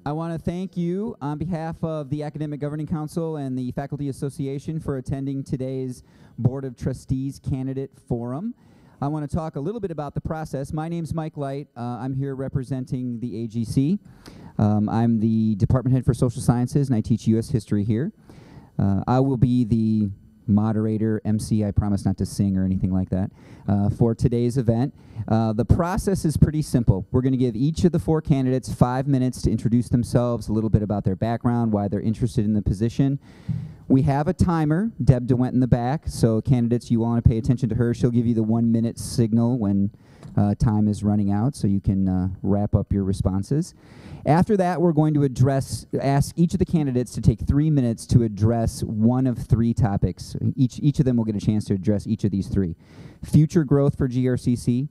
I want to thank you on behalf of the Academic Governing Council and the Faculty Association for attending today's Board of Trustees Candidate Forum. I want to talk a little bit about the process. My name's Mike Light. I'm here representing the AGC. I'm the Department Head for Social Sciences, and I teach U.S. History here. I will be the moderator, MC, I promise not to sing or anything like that, for today's event. The process is pretty simple. We're going to give each of the 4 candidates 5 minutes to introduce themselves, a little bit about their background, why they're interested in the position. We have a timer. Deb DeWent in the back, so candidates, you want to pay attention to her. She'll give you the 1-minute signal when time is running out, so you can wrap up your responses. After that, we're going to ask each of the candidates to take 3 minutes to address one of 3 topics. Each of them will get a chance to address each of these 3. Future growth for GRCC,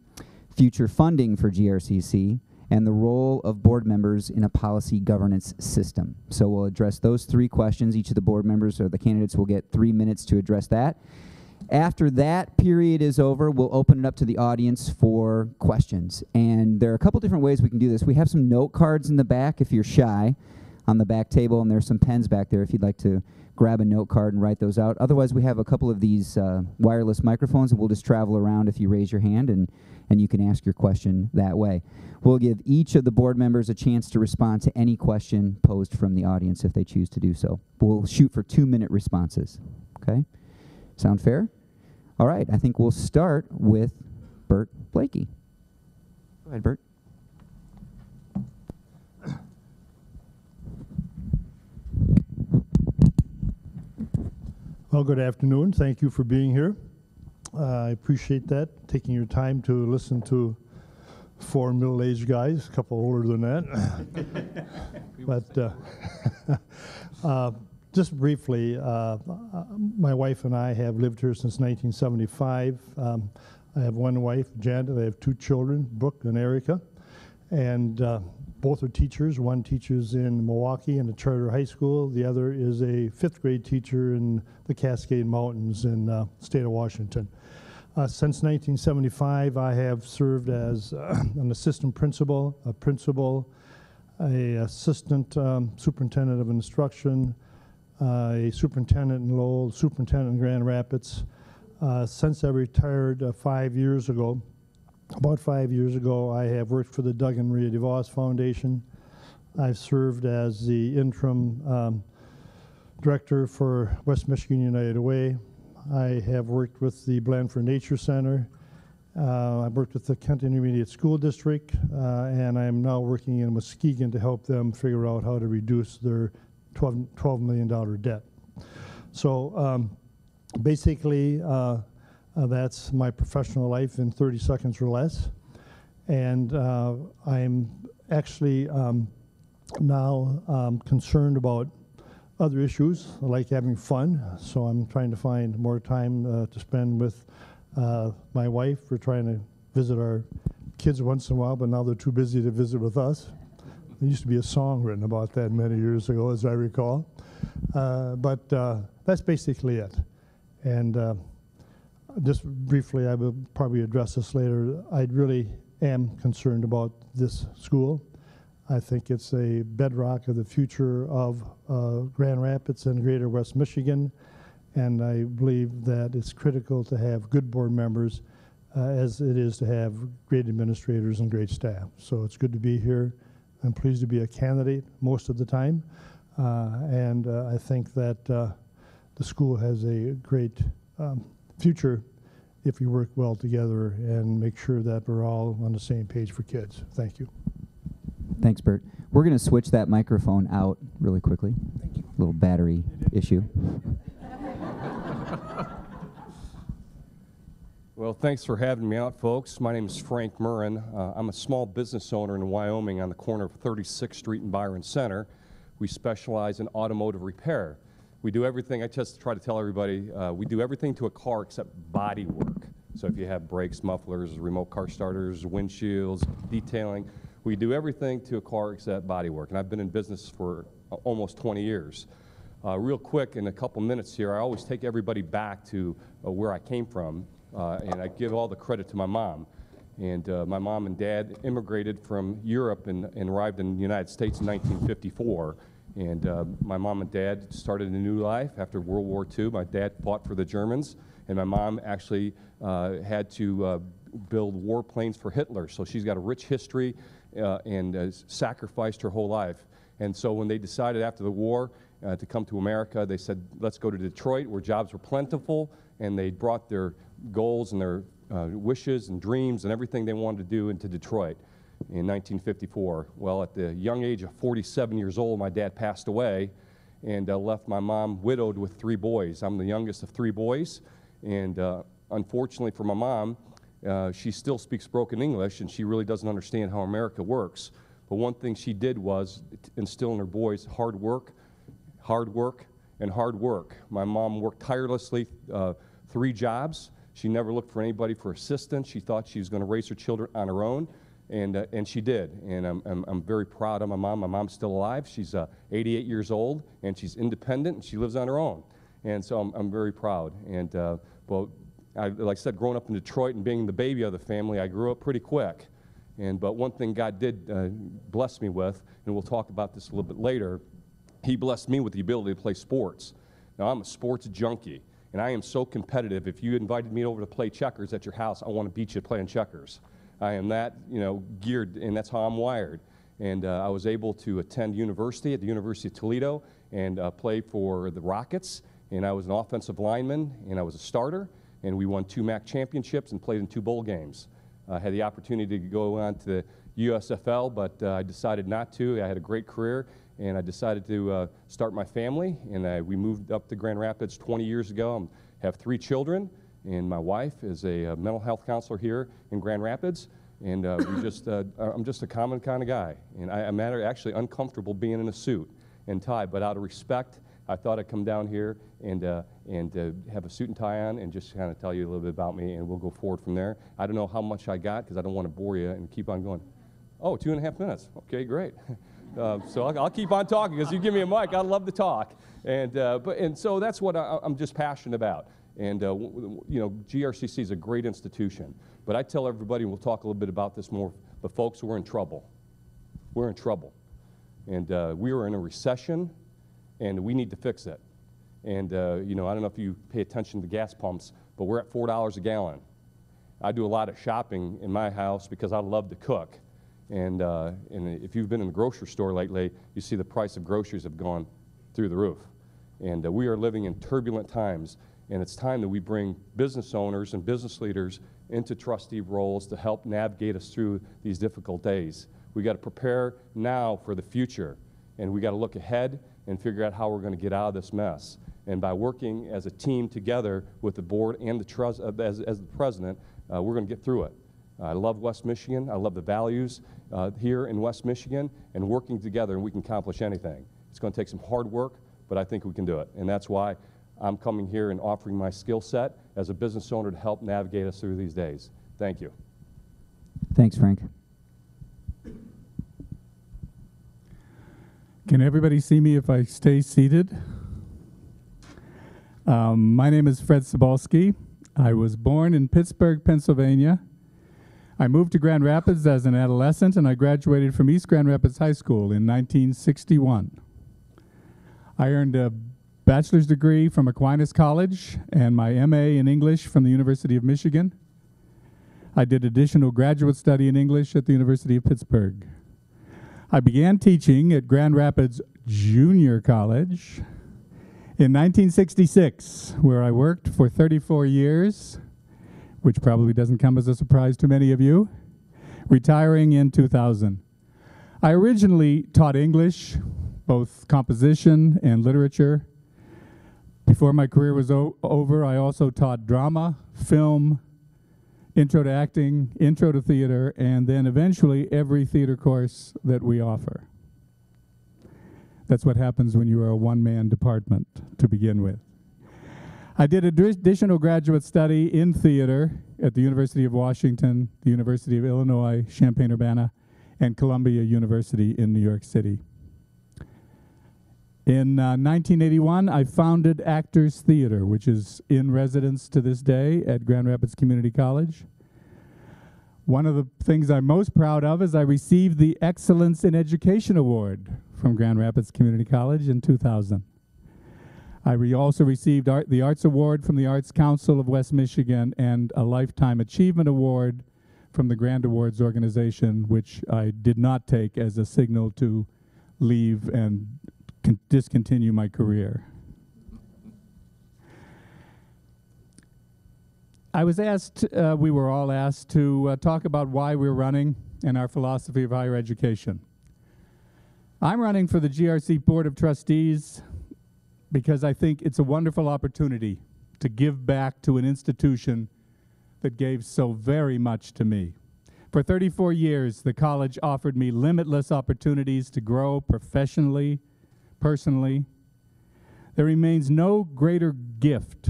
future funding for GRCC, and the role of board members in a policy governance system. So we'll address those 3 questions. Each of the board members or the candidates will get 3 minutes to address that. After that period is over, we'll open it up to the audience for questions. And there are a couple different ways we can do this. We have some note cards in the back if you're shy on the back table, and there's some pens back there if you'd like to grab a note card and write those out. Otherwise, we have a couple of these wireless microphones, and we'll just travel around if you raise your hand, and you can ask your question that way. We'll give each of the board members a chance to respond to any question posed from the audience if they choose to do so. We'll shoot for 2-minute responses, okay? Sound fair? All right, I think we'll start with Burt Blakey. Go ahead, Burt. Well, good afternoon. Thank you for being here. I appreciate that, taking your time to listen to 4 middle-aged guys, a couple older than that. But just briefly, my wife and I have lived here since 1975. I have one wife, Janet. I have 2 children, Brooke and Erica. And both are teachers. One teaches in Milwaukee in a charter high school. The other is a 5th grade teacher in the Cascade Mountains in the state of Washington. Since 1975, I have served as an assistant principal, a principal, an assistant superintendent of instruction, a superintendent in Lowell, superintendent in Grand Rapids. Since I retired 5 years ago, about 5 years ago, I have worked for the Doug and Maria DeVos Foundation. I've served as the interim director for West Michigan United Way. I have worked with the Blandford Nature Center. I've worked with the Kent Intermediate School District, and I'm now working in Muskegon to help them figure out how to reduce their $12 million debt. So basically, that's my professional life in 30 seconds or less. And I'm actually now concerned about other issues. I like having fun, so I'm trying to find more time to spend with my wife. We're trying to visit our kids once in a while, but now they're too busy to visit with us. There used to be a song written about that many years ago, as I recall. But that's basically it. And just briefly, I will probably address this later. I really am concerned about this school. I think it's a bedrock of the future of Grand Rapids and greater West Michigan. And I believe that it's critical to have good board members as it is to have great administrators and great staff. So it's good to be here. I'm pleased to be a candidate most of the time. And I think that the school has a great future if we work well together and make sure that we're all on the same page for kids. Thank you. Thanks, Bert. We're going to switch that microphone out really quickly. Thank you. Little battery issue. Well, thanks for having me out, folks. My name is Frank Merrin. I'm a small business owner in Wyoming on the corner of 36th Street and Byron Center. We specialize in automotive repair. We do everything, I just try to tell everybody, we do everything to a car except body work. So if you have brakes, mufflers, remote car starters, windshields, detailing, we do everything to a car except body work. And I've been in business for almost 20 years. Real quick, in a couple minutes here, I always take everybody back to where I came from, and I give all the credit to my mom. And my mom and dad immigrated from Europe and arrived in the United States in 1954. And my mom and dad started a new life after World War II. My dad fought for the Germans, and my mom actually had to build warplanes for Hitler. So she's got a rich history and sacrificed her whole life. And so when they decided after the war to come to America, they said, let's go to Detroit where jobs were plentiful, and they brought their goals and their wishes and dreams and everything they wanted to do into Detroit in 1954. Well, at the young age of 47 years old, my dad passed away and left my mom widowed with 3 boys. I'm the youngest of 3 boys, and unfortunately for my mom, she still speaks broken English, and she really doesn't understand how America works. But one thing she did was instill in her boys hard work, and hard work. My mom worked tirelessly 3 jobs. She never looked for anybody for assistance. She thought she was going to raise her children on her own, and she did. And I'm very proud of my mom. My mom's still alive. She's 88 years old, and she's independent, and she lives on her own. And so I'm very proud. And well, like I said, growing up in Detroit and being the baby of the family, I grew up pretty quick. But one thing God did bless me with, and we'll talk about this a little bit later, He blessed me with the ability to play sports. Now, I'm a sports junkie, and I am so competitive. If you invited me over to play checkers at your house, I want to beat you playing checkers. I am that, geared, and that's how I'm wired. And I was able to attend university at the University of Toledo and play for the Rockets, and I was an offensive lineman, and I was a starter, and we won 2 MAC championships and played in 2 bowl games. I had the opportunity to go on to the USFL, but I decided not to. I had a great career, and I decided to start my family, and we moved up to Grand Rapids 20 years ago. I have 3 children, and my wife is a mental health counselor here in Grand Rapids, and I'm just a common kind of guy, and I'm actually uncomfortable being in a suit and tie, but out of respect, I thought I'd come down here and have a suit and tie on and just kind of tell you a little bit about me, and we'll go forward from there. I don't know how much I got because I don't want to bore you and keep on going. Oh, 2.5 minutes. Okay, great. So I'll keep on talking because you give me a mic. I love to talk, and so that's what I'm just passionate about. And GRCC is a great institution, but I tell everybody, and we'll talk a little bit about this more. But folks, we're in trouble. We're in trouble, and we are in a recession, and we need to fix it. And I don't know if you pay attention to gas pumps, but we're at $4 a gallon. I do a lot of shopping in my house because I love to cook. And if you've been in the grocery store lately, you see the price of groceries have gone through the roof. And we are living in turbulent times, and it's time that we bring business owners and business leaders into trustee roles to help navigate us through these difficult days. We got to prepare now for the future, and we got to look ahead and figure out how we're going to get out of this mess. And by working as a team together with the board and as the president, we're going to get through it. I love West Michigan. I love the values here in West Michigan, and working together, and we can accomplish anything. It's going to take some hard work, but I think we can do it. And that's why I'm coming here and offering my skill set as a business owner to help navigate us through these days. Thank you. Thanks, Frank. Can everybody see me if I stay seated? My name is Fred Sebulske. I was born in Pittsburgh, Pennsylvania. I moved to Grand Rapids as an adolescent, and I graduated from East Grand Rapids High School in 1961. I earned a bachelor's degree from Aquinas College and my MA in English from the University of Michigan. I did additional graduate study in English at the University of Pittsburgh. I began teaching at Grand Rapids Junior College in 1966, where I worked for 34 years, which probably doesn't come as a surprise to many of you, retiring in 2000. I originally taught English, both composition and literature. Before my career was over, I also taught drama, film, intro to acting, intro to theater, and then eventually every theater course that we offer. That's what happens when you are a one-man department to begin with. I did additional graduate study in theater at the University of Washington, the University of Illinois, Champaign-Urbana, and Columbia University in New York City. In 1981, I founded Actors Theater, which is in residence to this day at Grand Rapids Community College. One of the things I'm most proud of is I received the Excellence in Education Award from Grand Rapids Community College in 2000. I also received the Arts Award from the Arts Council of West Michigan and a Lifetime Achievement Award from the Grand Awards organization, which I did not take as a signal to leave and discontinue my career. I was asked, we were all asked to talk about why we're running and our philosophy of higher education. I'm running for the GRC Board of Trustees because I think it's a wonderful opportunity to give back to an institution that gave so very much to me. For 34 years, the college offered me limitless opportunities to grow professionally, personally. There remains no greater gift,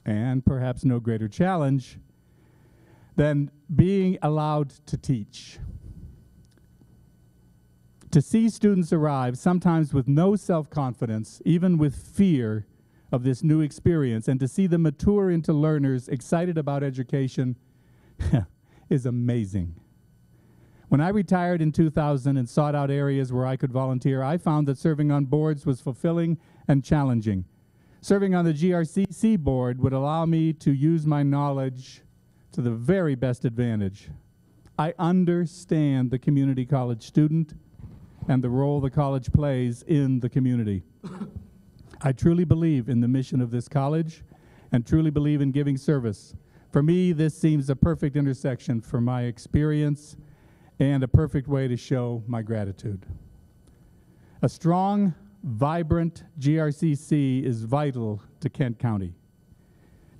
and perhaps no greater challenge, than being allowed to teach. To see students arrive, sometimes with no self-confidence, even with fear of this new experience, and to see them mature into learners excited about education is amazing. When I retired in 2000 and sought out areas where I could volunteer, I found that serving on boards was fulfilling and challenging. Serving on the GRCC board would allow me to use my knowledge to the very best advantage. I understand the community college student and the role the college plays in the community. I truly believe in the mission of this college and truly believe in giving service. For me, this seems a perfect intersection for my experience and a perfect way to show my gratitude. A strong, vibrant GRCC is vital to Kent County.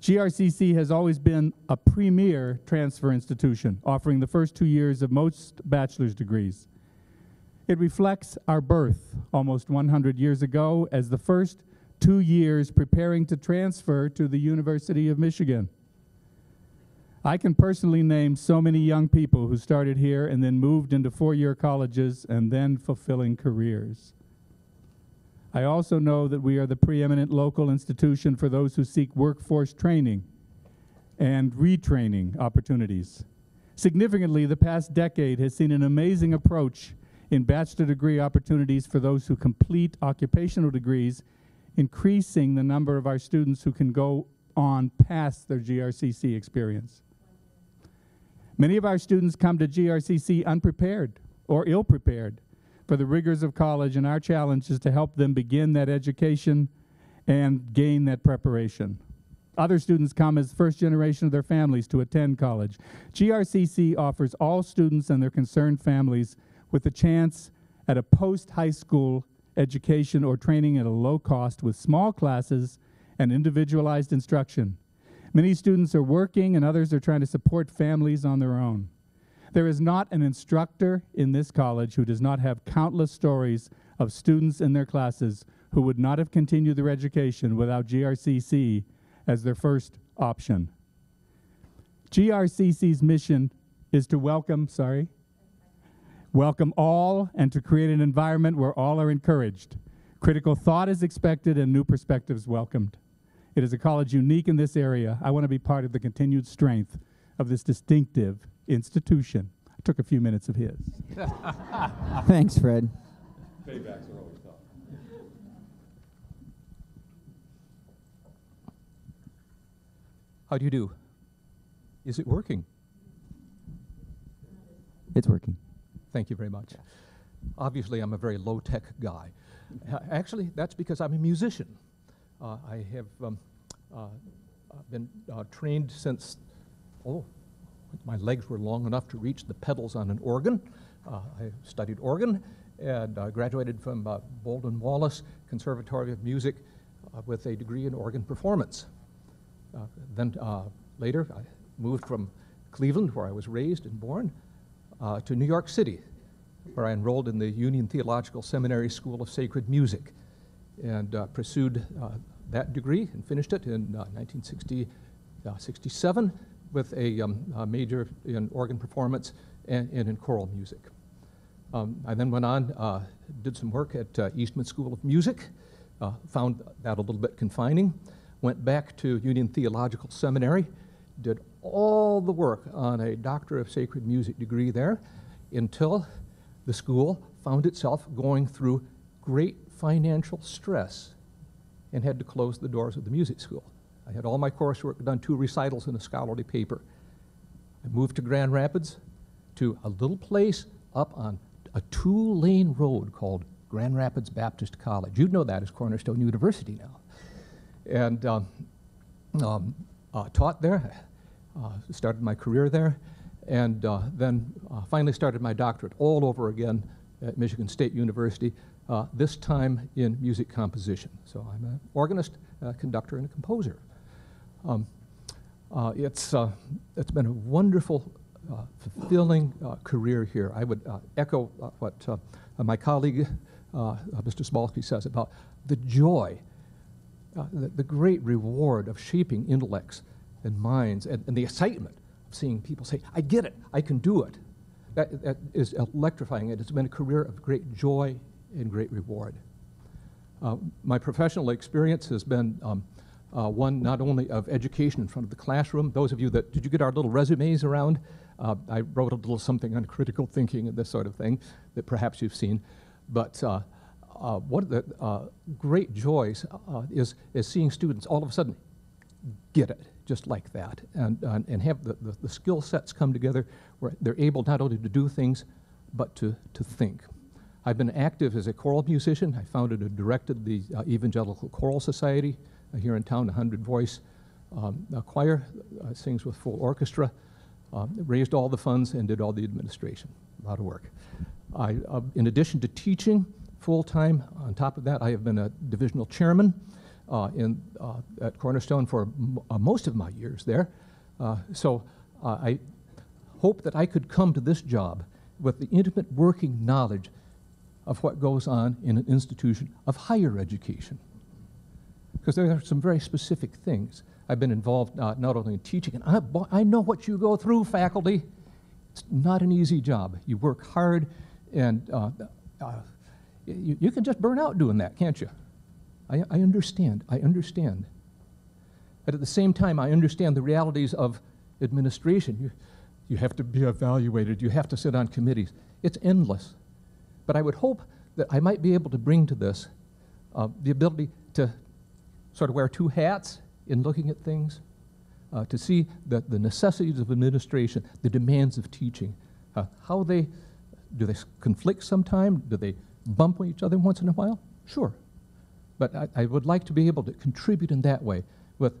GRCC has always been a premier transfer institution, offering the first 2 years of most bachelor's degrees. It reflects our birth almost 100 years ago as the first 2 years preparing to transfer to the University of Michigan. I can personally name so many young people who started here and then moved into four-year colleges and then fulfilling careers. I also know that we are the preeminent local institution for those who seek workforce training and retraining opportunities. Significantly, the past decade has seen an amazing approach in bachelor degree opportunities for those who complete occupational degrees, increasing the number of our students who can go on past their GRCC experience. Many of our students come to GRCC unprepared or ill-prepared for the rigors of college, and our challenge is to help them begin that education and gain that preparation. Other students come as first generation of their families to attend college. GRCC offers all students and their concerned families with a chance at a post-high school education or training at a low cost with small classes and individualized instruction. Many students are working and others are trying to support families on their own. There is not an instructor in this college who does not have countless stories of students in their classes who would not have continued their education without GRCC as their first option. GRCC's mission is to welcome all and to create an environment where all are encouraged. Critical thought is expected and new perspectives welcomed. It is a college unique in this area. I want to be part of the continued strength of this distinctive institution. I took a few minutes of his. Thanks, Fred. Paybacks are always tough. How do you do? Is it working? It's working. Thank you very much. Obviously, I'm a very low-tech guy. Actually, that's because I'm a musician. I have been trained since, my legs were long enough to reach the pedals on an organ. I studied organ and graduated from Bolden Wallace Conservatory of Music with a degree in organ performance. Then later, I moved from Cleveland, where I was raised and born, to New York City, where I enrolled in the Union Theological Seminary School of Sacred Music and pursued that degree and finished it in 1967 with a major in organ performance and in choral music. I then went on, did some work at Eastman School of Music, found that a little bit confining, went back to Union Theological Seminary, did all the work on a Doctor of Sacred Music degree there until the school found itself going through great financial stress and had to close the doors of the music school. I had all my coursework done, 2 recitals and a scholarly paper. I moved to Grand Rapids to a little place up on a 2-lane road called Grand Rapids Baptist College. You'd know that as Cornerstone University now. And taught there, started my career there, and then finally started my doctorate all over again at Michigan State University, this time in music composition. So I'm an organist, conductor, and a composer. It's been a wonderful, fulfilling career here. I would echo what my colleague, Mr. Sebulske, says about the joy, the great reward of shaping intellects and minds, and the excitement of seeing people say, I get it, I can do it. That is electrifying. It's been a career of great joy and great reward. My professional experience has been one not only of education in front of the classroom. Those of you that, did you get our little resumes around? I wrote a little something on critical thinking and this sort of thing that perhaps you've seen. But one of the great joys is seeing students all of a sudden get it, just like that, and have the skill sets come together where they're able not only to do things, but to think. I've been active as a choral musician. I founded and directed the Evangelical Choral Society here in town, a 100-voice choir, sings with full orchestra, raised all the funds and did all the administration. A lot of work. In addition to teaching full-time, on top of that, I have been a divisional chairman at Cornerstone for most of my years there. So I hope that I could come to this job with the intimate working knowledge of what goes on in an institution of higher education. Because there are some very specific things. I've been involved not only in teaching, and I know what you go through, faculty. It's not an easy job. You work hard, and you can just burn out doing that, can't you? I understand. But at the same time, I understand the realities of administration. You have to be evaluated. You have to sit on committees. It's endless. But I would hope that I might be able to bring to this the ability to sort of wear 2 hats in looking at things, to see that the necessities of administration, the demands of teaching, do they conflict sometime? Do they bump each other once in a while? Sure. But I would like to be able to contribute in that way with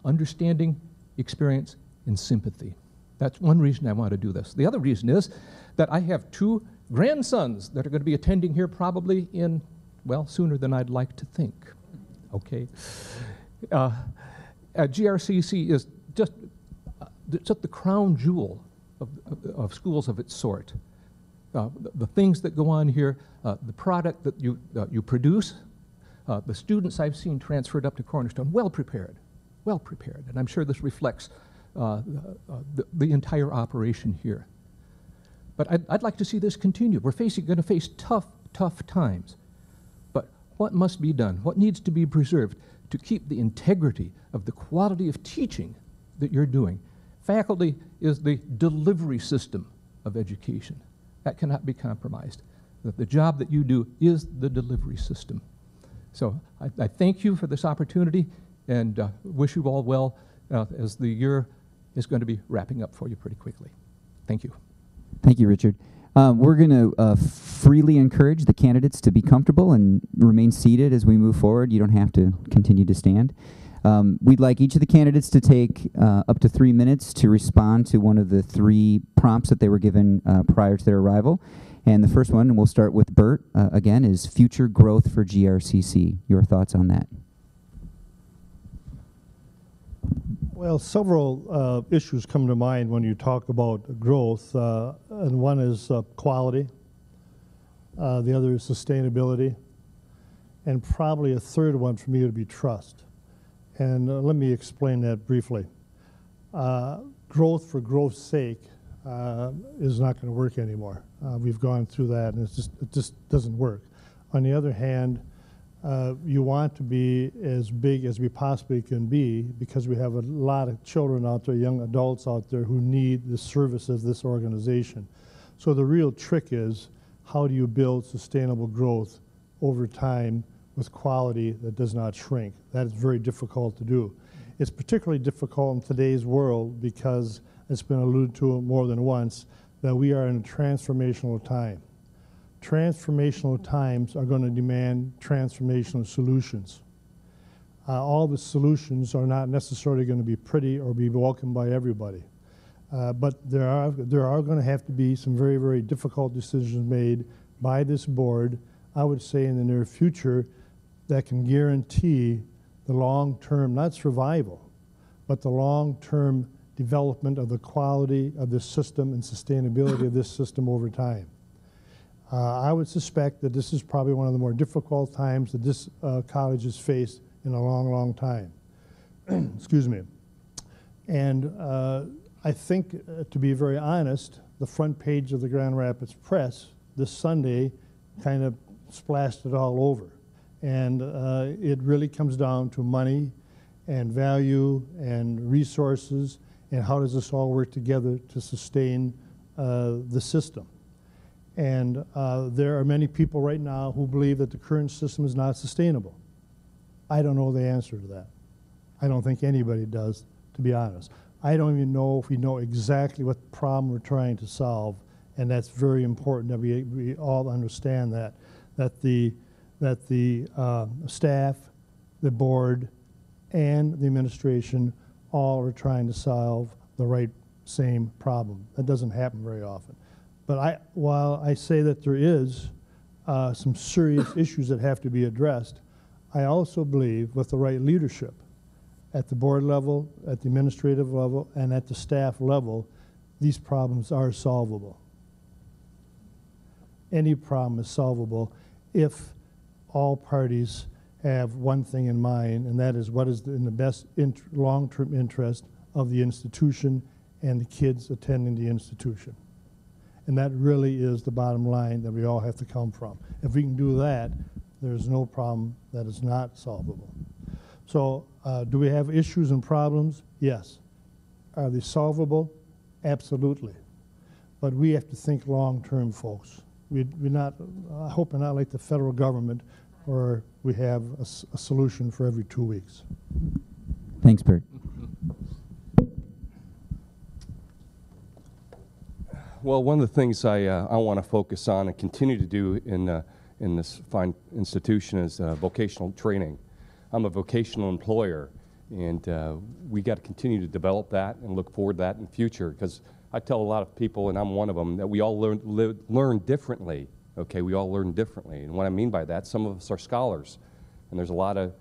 understanding, experience, and sympathy. That's one reason I want to do this. The other reason is that I have 2 grandsons that are going to be attending here probably in, well, sooner than I'd like to think. Okay. GRCC is just the crown jewel of schools of its sort. The things that go on here, the product that you produce, the students I've seen transferred up to Cornerstone, well prepared, and I'm sure this reflects the entire operation here. But I'd like to see this continue. We're going to face tough times. But what must be done? What needs to be preserved to keep the integrity of the quality of teaching that you're doing? Faculty is the delivery system of education. That cannot be compromised. The job that you do is the delivery system. So I thank you for this opportunity and wish you all well as the year is going to be wrapping up for you pretty quickly. Thank you. Thank you, Richard. We're going to freely encourage the candidates to be comfortable and remain seated as we move forward. You don't have to continue to stand. We'd like each of the candidates to take up to 3 minutes to respond to one of the 3 prompts that they were given prior to their arrival. And the first one, and we'll start with Burt, again, is future growth for GRCC. Your thoughts on that? Well, several issues come to mind when you talk about growth, and one is quality, the other is sustainability, and probably a third one for me would be trust. And let me explain that briefly. Growth for growth's sake is not going to work anymore. We've gone through that, and it just doesn't work. On the other hand, You want to be as big as we possibly can be because we have a lot of children out there, young adults out there who need the service of this organization. So the real trick is, how do you build sustainable growth over time with quality that does not shrink? That is very difficult to do. It's particularly difficult in today's world because it's been alluded to more than once that we are in a transformational time. Transformational times are going to demand transformational solutions. All the solutions are not necessarily going to be pretty or be welcomed by everybody. But there are going to have to be some very, very difficult decisions made by this board, I would say in the near future, that can guarantee the long-term, not survival, but the long-term development of the quality of this system and sustainability of this system over time. I would suspect that this is probably one of the more difficult times that this college has faced in a long, long time. Excuse me. And I think, to be very honest, the front page of the Grand Rapids Press this Sunday kind of splashed it all over. And it really comes down to money and value and resources and how does this all work together to sustain the system. And there are many people right now who believe that the current system is not sustainable. I don't know the answer to that. I don't think anybody does, to be honest. I don't even know if we know exactly what problem we're trying to solve, and that's very important that we all understand that the staff, the board, and the administration all are trying to solve the right same problem. That doesn't happen very often. But while I say that there is some serious issues that have to be addressed, I also believe with the right leadership at the board level, at the administrative level, and at the staff level, these problems are solvable. Any problem is solvable if all parties have one thing in mind, and that is what is in the best long-term interest of the institution and the kids attending the institution. And that really is the bottom line that we all have to come from. If we can do that, there's no problem that is not solvable. So do we have issues and problems? Yes. Are they solvable? Absolutely. But we have to think long-term, folks. I hope we're not like the federal government where we have a solution for every 2 weeks. Thanks, Bert. Well, one of the things I want to focus on and continue to do in this fine institution is vocational training. I'm a vocational employer, and we got to continue to develop that and look forward to that in the future, because I tell a lot of people, and I'm one of them, that we all learn differently. Okay, we all learn differently, and what I mean by that, some of us are scholars, and there's a lot of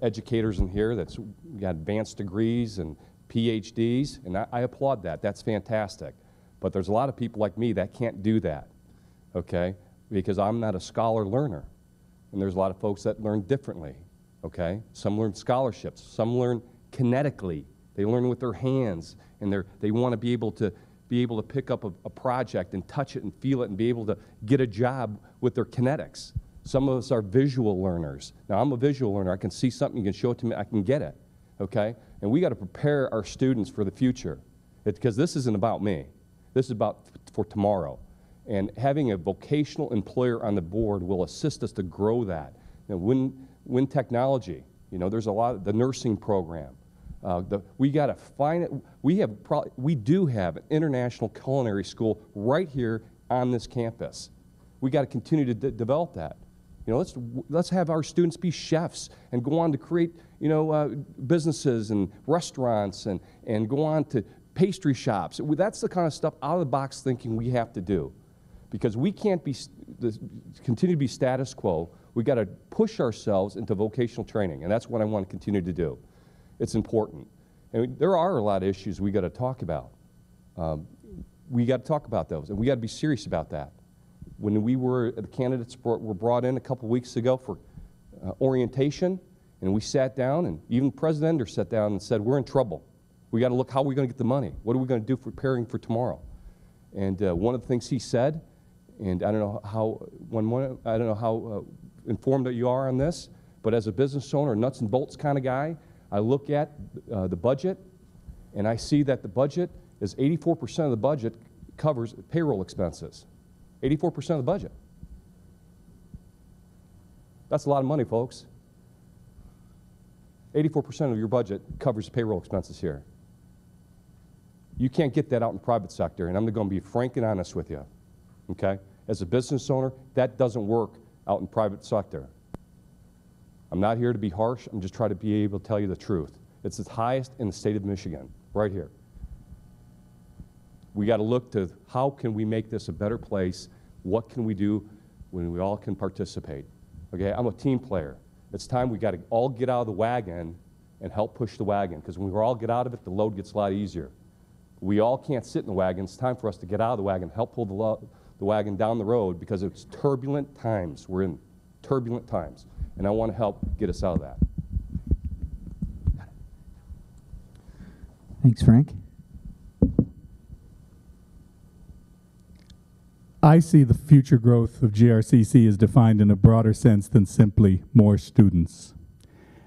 educators in here that's got advanced degrees and PhDs, and I applaud that. That's fantastic. But there's a lot of people like me that can't do that, okay, because I'm not a scholar learner, and there's a lot of folks that learn differently, okay? Some learn scholarships, some learn kinetically. They learn with their hands, and they want to be able to pick up a project and touch it and feel it and be able to get a job with their kinetics. Some of us are visual learners. Now, I'm a visual learner. I can see something, you can show it to me, I can get it, okay? And we got to prepare our students for the future, because this isn't about me. This is about for tomorrow. And having a vocational employer on the board will assist us to grow that. You know, when technology, you know, there's a lot of the nursing program. We got to find it. We do have an international culinary school right here on this campus. We got to continue to develop that. You know, let's have our students be chefs and go on to create, you know, businesses and restaurants and go on to pastry shops. That's the kind of stuff out of the box thinking we have to do, because we can't continue to be status quo. We got to push ourselves into vocational training, and that's what I want to continue to do. It's important. And there are a lot of issues we got to talk about. We got to talk about those, and we got to be serious about that. When the candidates were brought in a couple weeks ago for orientation, and we sat down, and even President Ender sat down and said, we're in trouble. We got to look how we're going to get the money. What are we going to do for preparing for tomorrow? And one of the things he said, and I don't know how informed that you are on this, but as a business owner, nuts and bolts kind of guy, I look at the budget, and I see that the budget is 84% of the budget covers payroll expenses. 84% of the budget. That's a lot of money, folks. 84% of your budget covers payroll expenses here. You can't get that out in the private sector, and I'm going to be frank and honest with you, okay? As a business owner, that doesn't work out in the private sector. I'm not here to be harsh. I'm just trying to be able to tell you the truth. It's the highest in the state of Michigan, right here. We got to look to how can we make this a better place? What can we do when we all can participate? Okay, I'm a team player. It's time we got to all get out of the wagon and help push the wagon, because when we all get out of it, the load gets a lot easier. We all can't sit in the wagon. It's time for us to get out of the wagon, help pull the wagon down the road, because it's turbulent times. We're in turbulent times, and I want to help get us out of that. Thanks, Frank. I see the future growth of GRCC as defined in a broader sense than simply more students.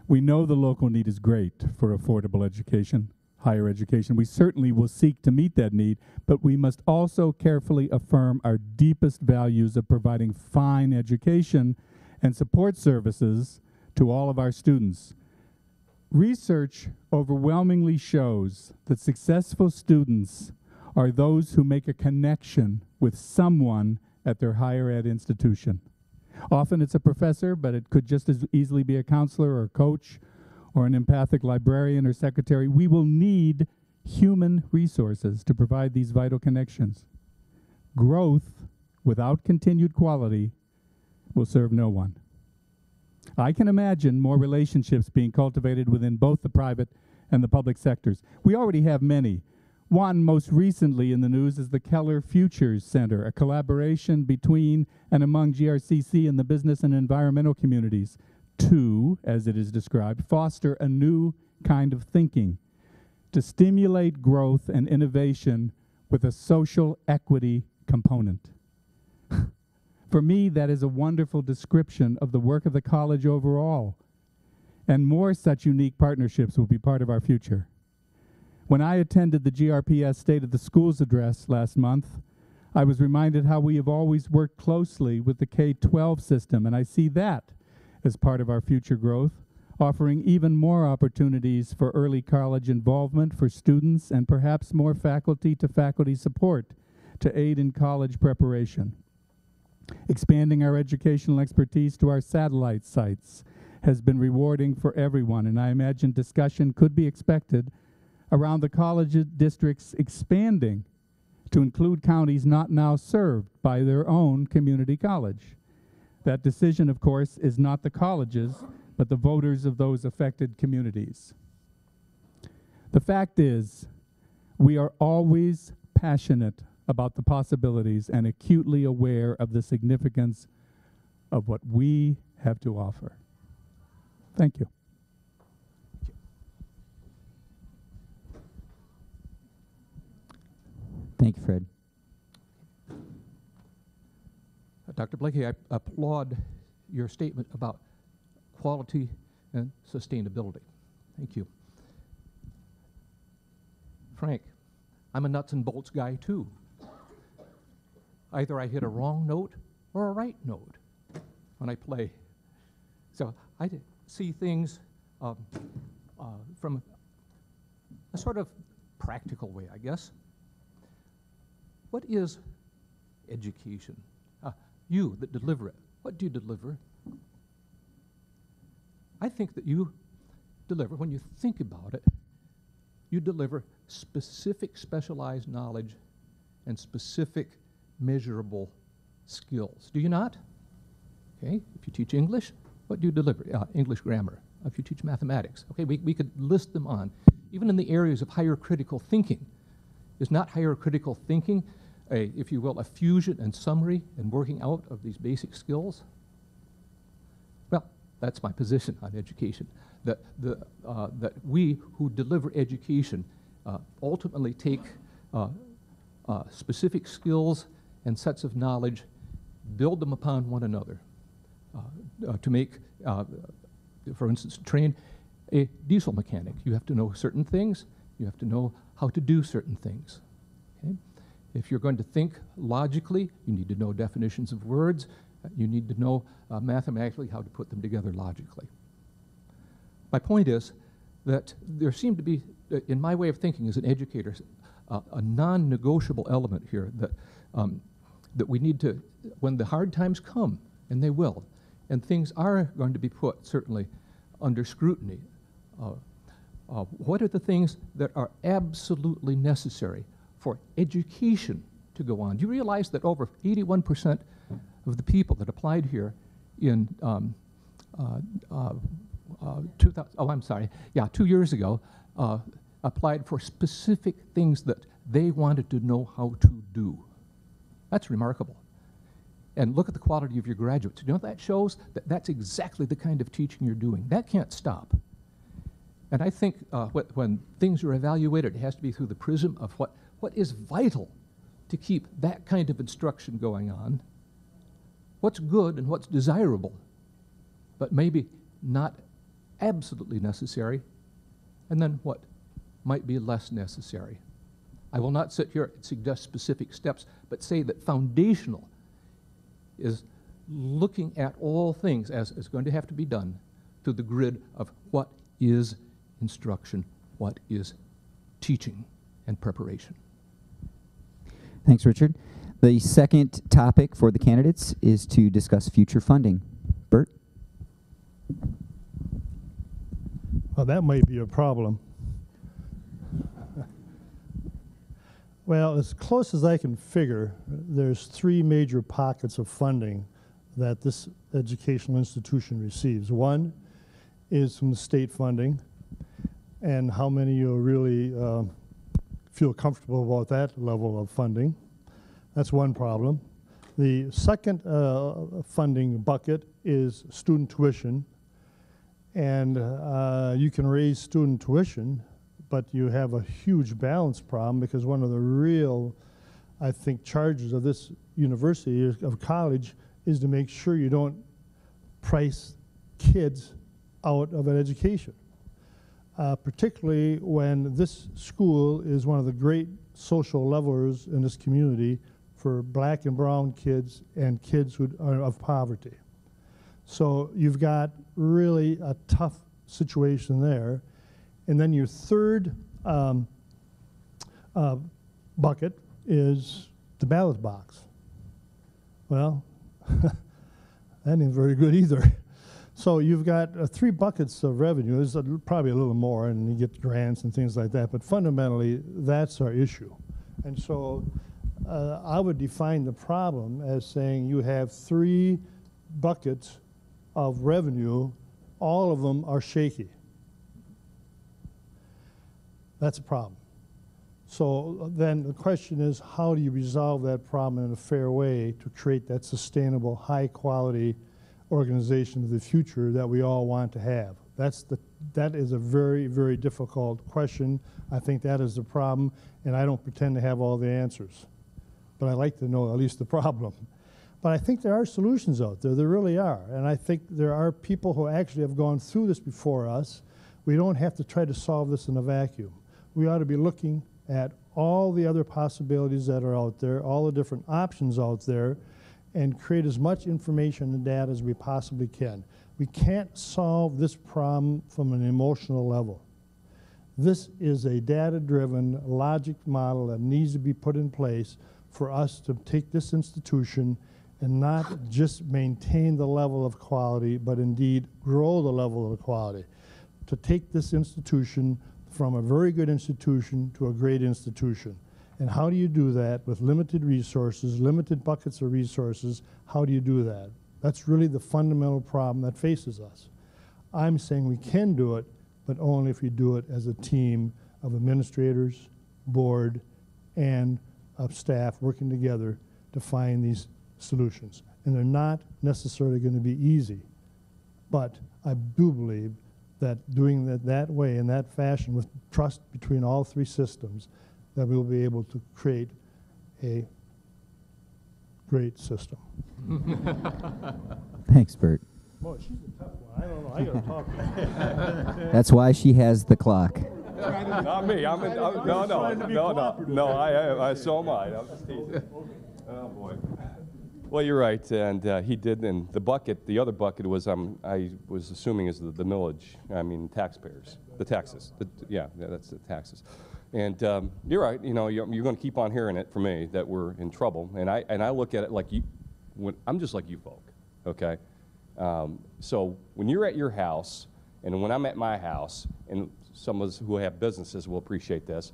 We know the local need is great for affordable education, higher education. We certainly will seek to meet that need, but we must also carefully affirm our deepest values of providing fine education and support services to all of our students. Research overwhelmingly shows that successful students are those who make a connection with someone at their higher ed institution. Often it's a professor, but it could just as easily be a counselor or a coach or an empathic librarian or secretary. We will need human resources to provide these vital connections. Growth without continued quality will serve no one. I can imagine more relationships being cultivated within both the private and the public sectors. We already have many. One, most recently in the news, is the Keller Futures Center, a collaboration between and among GRCC and the business and environmental communities to, as it is described, foster a new kind of thinking, to stimulate growth and innovation with a social equity component. For me, that is a wonderful description of the work of the college overall, and more such unique partnerships will be part of our future. When I attended the GRPS State of the Schools address last month, I was reminded how we have always worked closely with the K-12 system, and I see that as part of our future growth, offering even more opportunities for early college involvement for students and perhaps more faculty-to-faculty support to aid in college preparation. Expanding our educational expertise to our satellite sites has been rewarding for everyone, and I imagine discussion could be expected around the college districts expanding to include counties not now served by their own community college. That decision, of course, is not the colleges, but the voters of those affected communities. The fact is, we are always passionate about the possibilities and acutely aware of the significance of what we have to offer. Thank you. Thank you, Fred. Dr. Blakey, I applaud your statement about quality and sustainability. Thank you. Frank, I'm a nuts and bolts guy too. Either I hit a wrong note or a right note when I play. So I see things from a sort of practical way, I guess. What is education? You that deliver it, what do you deliver? I think that you deliver, when you think about it, you deliver specific specialized knowledge and specific measurable skills. Do you not? Okay, if you teach English, what do you deliver? English grammar. If you teach mathematics, okay, we could list them on. Even in the areas of higher critical thinking. Is not higher critical thinking if you will, a fusion and summary and working out of these basic skills? Well, that's my position on education, that we who deliver education ultimately take specific skills and sets of knowledge, build them upon one another, to make, for instance, train a diesel mechanic. You have to know certain things. You have to know how to do certain things. Okay? If you're going to think logically, you need to know definitions of words. You need to know mathematically how to put them together logically. My point is that there seemed to be, in my way of thinking as an educator, a non-negotiable element here that, that we need to, when the hard times come, and they will, and things are going to be put, certainly, under scrutiny, what are the things that are absolutely necessary for education to go on? Do you realize that over 81% of the people that applied here in 2 years ago, applied for specific things that they wanted to know how to do? That's remarkable. And look at the quality of your graduates. You know what that shows? That that's exactly the kind of teaching you're doing. That can't stop. And I think when things are evaluated, it has to be through the prism of what is vital to keep that kind of instruction going on, what's good and what's desirable, but maybe not absolutely necessary, and then what might be less necessary. I will not sit here and suggest specific steps, but say that foundational is looking at all things as is going to have to be done through the grid of what is instruction, what is teaching and preparation. Thanks, Richard. The second topic for the candidates is to discuss future funding. Bert? Well, that might be a problem. Well, as close as I can figure, there's 3 major pockets of funding that this educational institution receives. One is from the state funding, and how many of you really feel comfortable about that level of funding. That's one problem. The second funding bucket is student tuition, and you can raise student tuition, but you have a huge balance problem, because one of the real, I think, charges of this university, of college, is to make sure you don't price kids out of an education. Particularly when this school is one of the great social levelers in this community for black and brown kids and kids who are of poverty. So you've got really a tough situation there. And then your third bucket is the ballot box. Well, that ain't very good either. So you've got 3 buckets of revenue. There's probably a little more, and you get grants and things like that. But fundamentally, that's our issue. And so I would define the problem as saying you have 3 buckets of revenue. All of them are shaky. That's a problem. So then the question is, how do you resolve that problem in a fair way to create that sustainable, high-quality organization of the future that we all want to have? That is a very, very difficult question. I think that is the problem, and I don't pretend to have all the answers. But I like to know at least the problem. But I think there are solutions out there. There really are. And I think there are people who actually have gone through this before us. We don't have to try to solve this in a vacuum. We ought to be looking at all the other possibilities that are out there, all the different options out there, and create as much information and data as we possibly can. We can't solve this problem from an emotional level. This is a data-driven logic model that needs to be put in place for us to take this institution and not just maintain the level of quality, but indeed grow the level of quality. To take this institution from a very good institution to a great institution. And how do you do that with limited resources, limited buckets of resources? How do you do that? That's really the fundamental problem that faces us. I'm saying we can do it, but only if we do it as a team of administrators, board, and of staff working together to find these solutions. And they're not necessarily going to be easy, but I do believe that doing it that way, in that fashion, with trust between all 3 systems, that we'll be able to create a great system. Thanks, Bert. Boy, she's a tough one. I don't know. I got to talk to her. That's why she has the clock. Not me. No. So am I. I'm just teasing. Oh boy. Well, you're right, and he did. And the other bucket was I was assuming is the millage. I mean, taxpayers, the taxes. Yeah, that's the taxes. And you're right. You know, you're going to keep on hearing it from me that we're in trouble. And I look at it like you. I'm just like you folk. Okay. So when you're at your house, and when I'm at my house, and some of us who have businesses will appreciate this,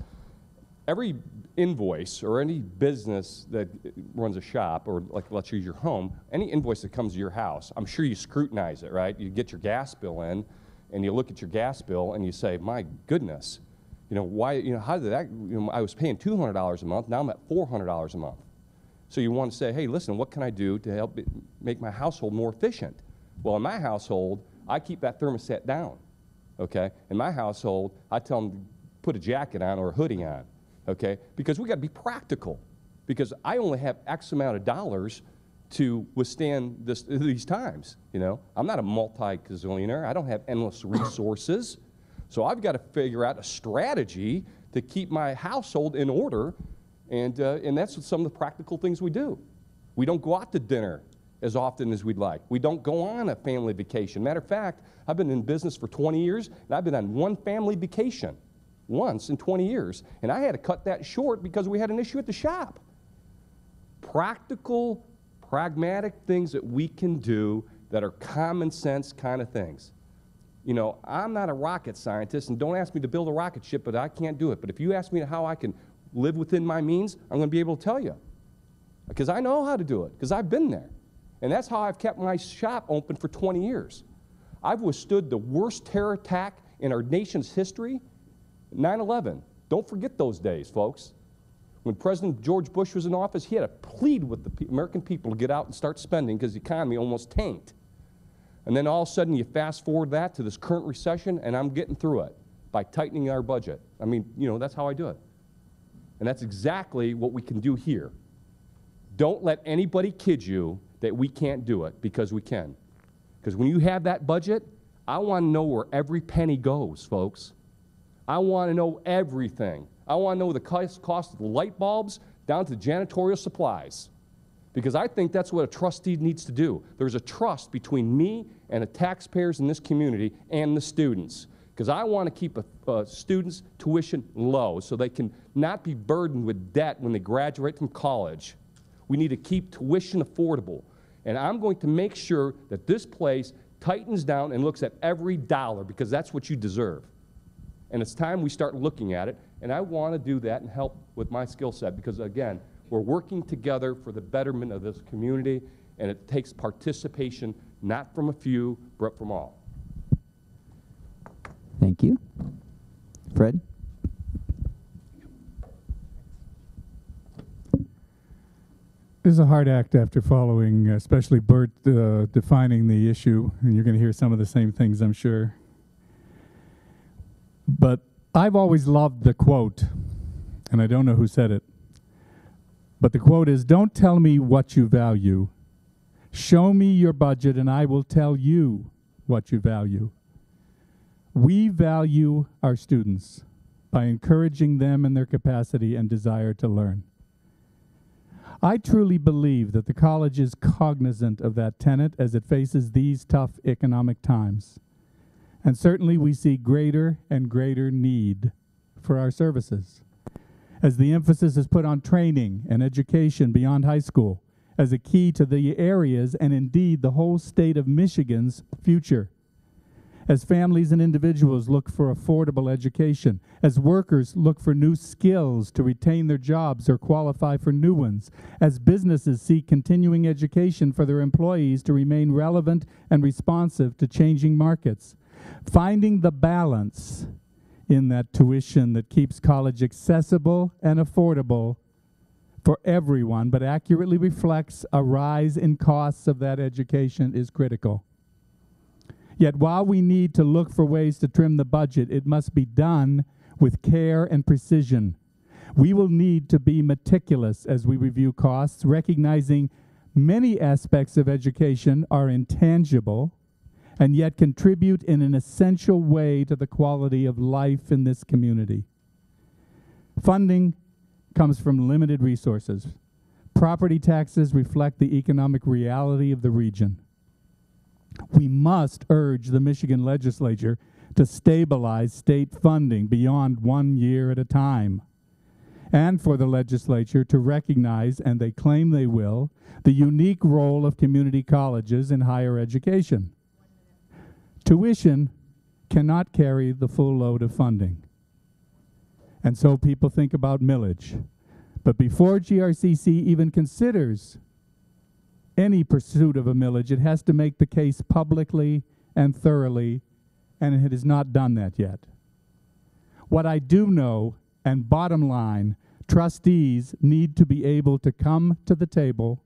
every invoice or any business that runs a shop, or like let's use your home, any invoice that comes to your house, I'm sure you scrutinize it, right? You get your gas bill in, and you look at your gas bill, and you say, my goodness, you know, why, you know, how did that, you know, I was paying $200 a month, now I'm at $400 a month. So you want to say, hey, listen, what can I do to help make my household more efficient? Well, in my household, I keep that thermostat down, okay? In my household, I tell them to put a jacket on or a hoodie on, okay? Because we got to be practical, because I only have X amount of dollars to withstand these times, you know? I'm not a multi-gazillionaire. I don't have endless resources. So I've got to figure out a strategy to keep my household in order, and that's some of the practical things we do. We don't go out to dinner as often as we'd like. We don't go on a family vacation. Matter of fact, I've been in business for 20 years, and I've been on one family vacation once in 20 years, and I had to cut that short because we had an issue at the shop. Practical, pragmatic things that we can do that are common sense kind of things. You know, I'm not a rocket scientist, and don't ask me to build a rocket ship, but I can't do it. But if you ask me how I can live within my means, I'm going to be able to tell you. Because I know how to do it, because I've been there. And that's how I've kept my shop open for 20 years. I've withstood the worst terror attack in our nation's history, 9/11. Don't forget those days, folks. When President George Bush was in office, he had to plead with the American people to get out and start spending because the economy almost tanked. And then all of a sudden, you fast forward that to this current recession, and I'm getting through it by tightening our budget. I mean, you know, that's how I do it. And that's exactly what we can do here. Don't let anybody kid you that we can't do it, because we can. Because when you have that budget, I want to know where every penny goes, folks. I want to know everything. I want to know the cost of the light bulbs down to janitorial supplies. Because I think that's what a trustee needs to do. There's a trust between me and the taxpayers in this community and the students. Because I want to keep a student's tuition low so they can not be burdened with debt when they graduate from college. We need to keep tuition affordable. And I'm going to make sure that this place tightens down and looks at every dollar, because that's what you deserve. And it's time we start looking at it. And I want to do that and help with my skill set, because, again, we're working together for the betterment of this community, and it takes participation not from a few, but from all. Thank you. Fred? This is a hard act after following, especially Bert defining the issue, and you're going to hear some of the same things, I'm sure. But I've always loved the quote, and I don't know who said it, but the quote is, "Don't tell me what you value. Show me your budget and I will tell you what you value." We value our students by encouraging them in their capacity and desire to learn. I truly believe that the college is cognizant of that tenet as it faces these tough economic times. And certainly we see greater and greater need for our services, as the emphasis is put on training and education beyond high school as a key to the area's and indeed the whole state of Michigan's future. As families and individuals look for affordable education, as workers look for new skills to retain their jobs or qualify for new ones, as businesses seek continuing education for their employees to remain relevant and responsive to changing markets, finding the balance in that tuition that keeps college accessible and affordable for everyone, but accurately reflects a rise in costs of that education is critical. Yet while we need to look for ways to trim the budget, it must be done with care and precision. We will need to be meticulous as we review costs, recognizing many aspects of education are intangible and yet contribute in an essential way to the quality of life in this community. Funding comes from limited resources. Property taxes reflect the economic reality of the region. We must urge the Michigan legislature to stabilize state funding beyond 1 year at a time, and for the legislature to recognize, and they claim they will, the unique role of community colleges in higher education. Tuition cannot carry the full load of funding. And so people think about millage. But before GRCC even considers any pursuit of a millage, it has to make the case publicly and thoroughly, and it has not done that yet. What I do know, and bottom line, trustees need to be able to come to the table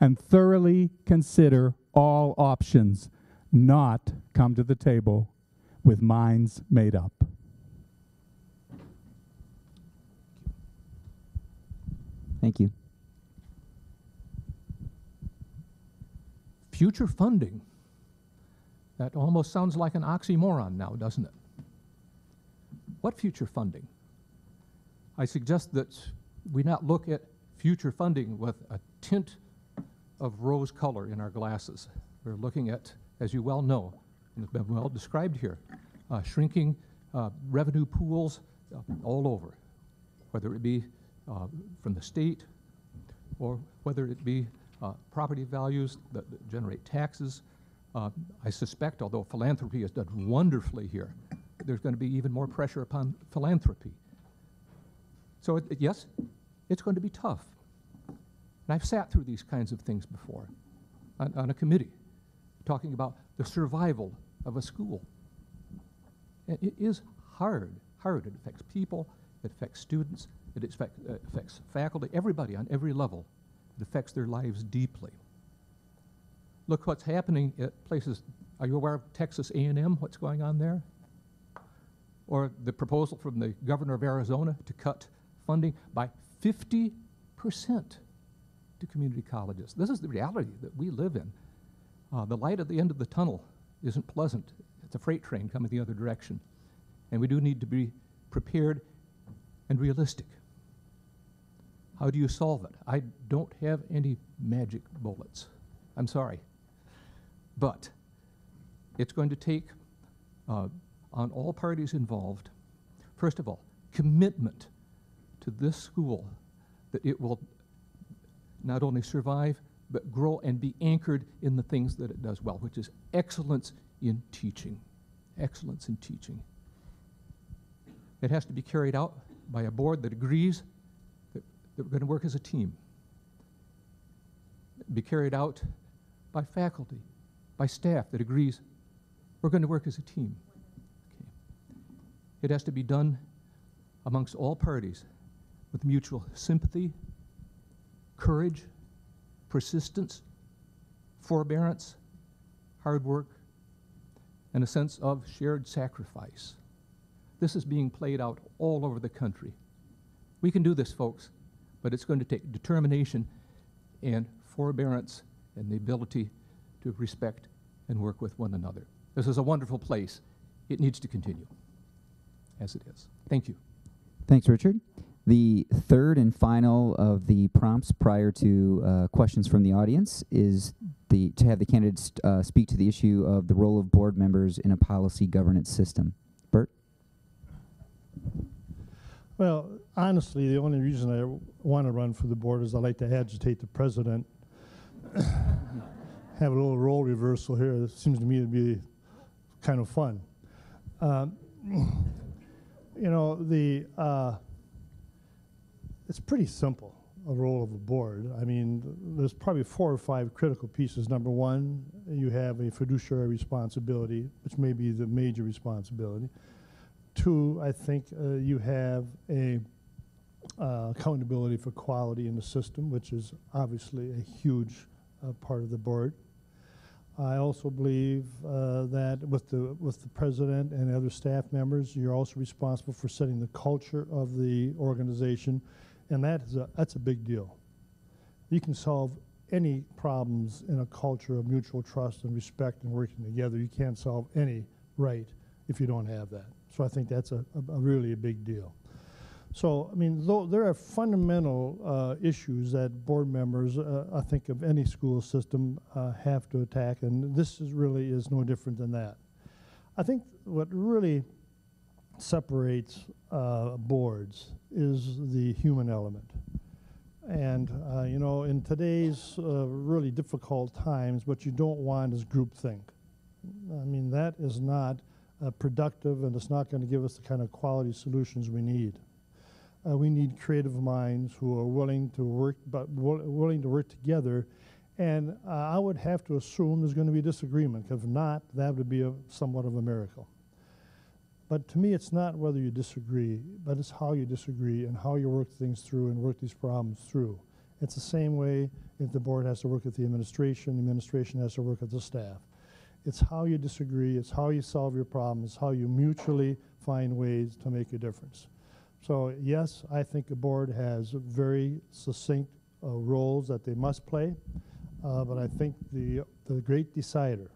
and thoroughly consider all options, not come to the table with minds made up. Thank you. Future funding. That almost sounds like an oxymoron now, doesn't it? What future funding? I suggest that we not look at future funding with a tint of rose color in our glasses. We're looking at, as you well know, and it's been well described here, shrinking revenue pools all over, whether it be from the state or whether it be property values that generate taxes. I suspect, although philanthropy has done wonderfully here, there's going to be even more pressure upon philanthropy. So yes, it's going to be tough. And I've sat through these kinds of things before on a committee, talking about the survival of a school. And it is hard. It affects people, it affects students, it affects faculty, everybody on every level. It affects their lives deeply. Look what's happening at places. Are you aware of Texas A&M, what's going on there? Or the proposal from the governor of Arizona to cut funding by 50% to community colleges. This is the reality that we live in. The light at the end of the tunnel isn't pleasant. It's a freight train coming the other direction. And we do need to be prepared and realistic. How do you solve it? I don't have any magic bullets. I'm sorry. But it's going to take, on all parties involved, first of all, commitment to this school that it will not only survive, but grow and be anchored in the things that it does well, which is excellence in teaching. Excellence in teaching. It has to be carried out by a board that agrees that we're going to work as a team. Be carried out by faculty, by staff that agrees we're going to work as a team. Okay. It has to be done amongst all parties with mutual sympathy, courage, persistence, forbearance, hard work, and a sense of shared sacrifice. This is being played out all over the country. We can do this, folks, but it's going to take determination and forbearance and the ability to respect and work with one another. This is a wonderful place. It needs to continue as it is. Thank you. Thanks, Richard. The third and final of the prompts prior to questions from the audience is to have the candidates speak to the issue of the role of board members in a policy governance system. Bert? Well, honestly, the only reason I want to run for the board is I like to agitate the president. Have a little role reversal here. It seems to me to be kind of fun. You know, it's pretty simple, a role of a board. I mean, there's probably 4 or 5 critical pieces. Number one, you have a fiduciary responsibility, which may be the major responsibility. 2, I think you have a accountability for quality in the system, which is obviously a huge part of the board. I also believe that with the president and other staff members, you're also responsible for setting the culture of the organization, and that's a big deal. You can solve any problems in a culture of mutual trust and respect and working together. You can't solve any right if you don't have that. So I think that's a really a big deal. So, I mean, though there are fundamental issues that board members, I think, of any school system have to attack, and this really is no different than that. I think what really separates boards is the human element. And, you know, in today's really difficult times, what you don't want is groupthink. I mean, that is not productive, and it's not going to give us the kind of quality solutions we need. We need creative minds who are willing to work, but willing to work together. And I would have to assume there's going to be disagreement. If not, that would be somewhat of a miracle. But to me, it's not whether you disagree, but it's how you disagree and how you work things through and work these problems through. It's the same way if the board has to work with the administration has to work with the staff. It's how you disagree, it's how you solve your problems, how you mutually find ways to make a difference. So yes, I think the board has very succinct roles that they must play, but I think the great decider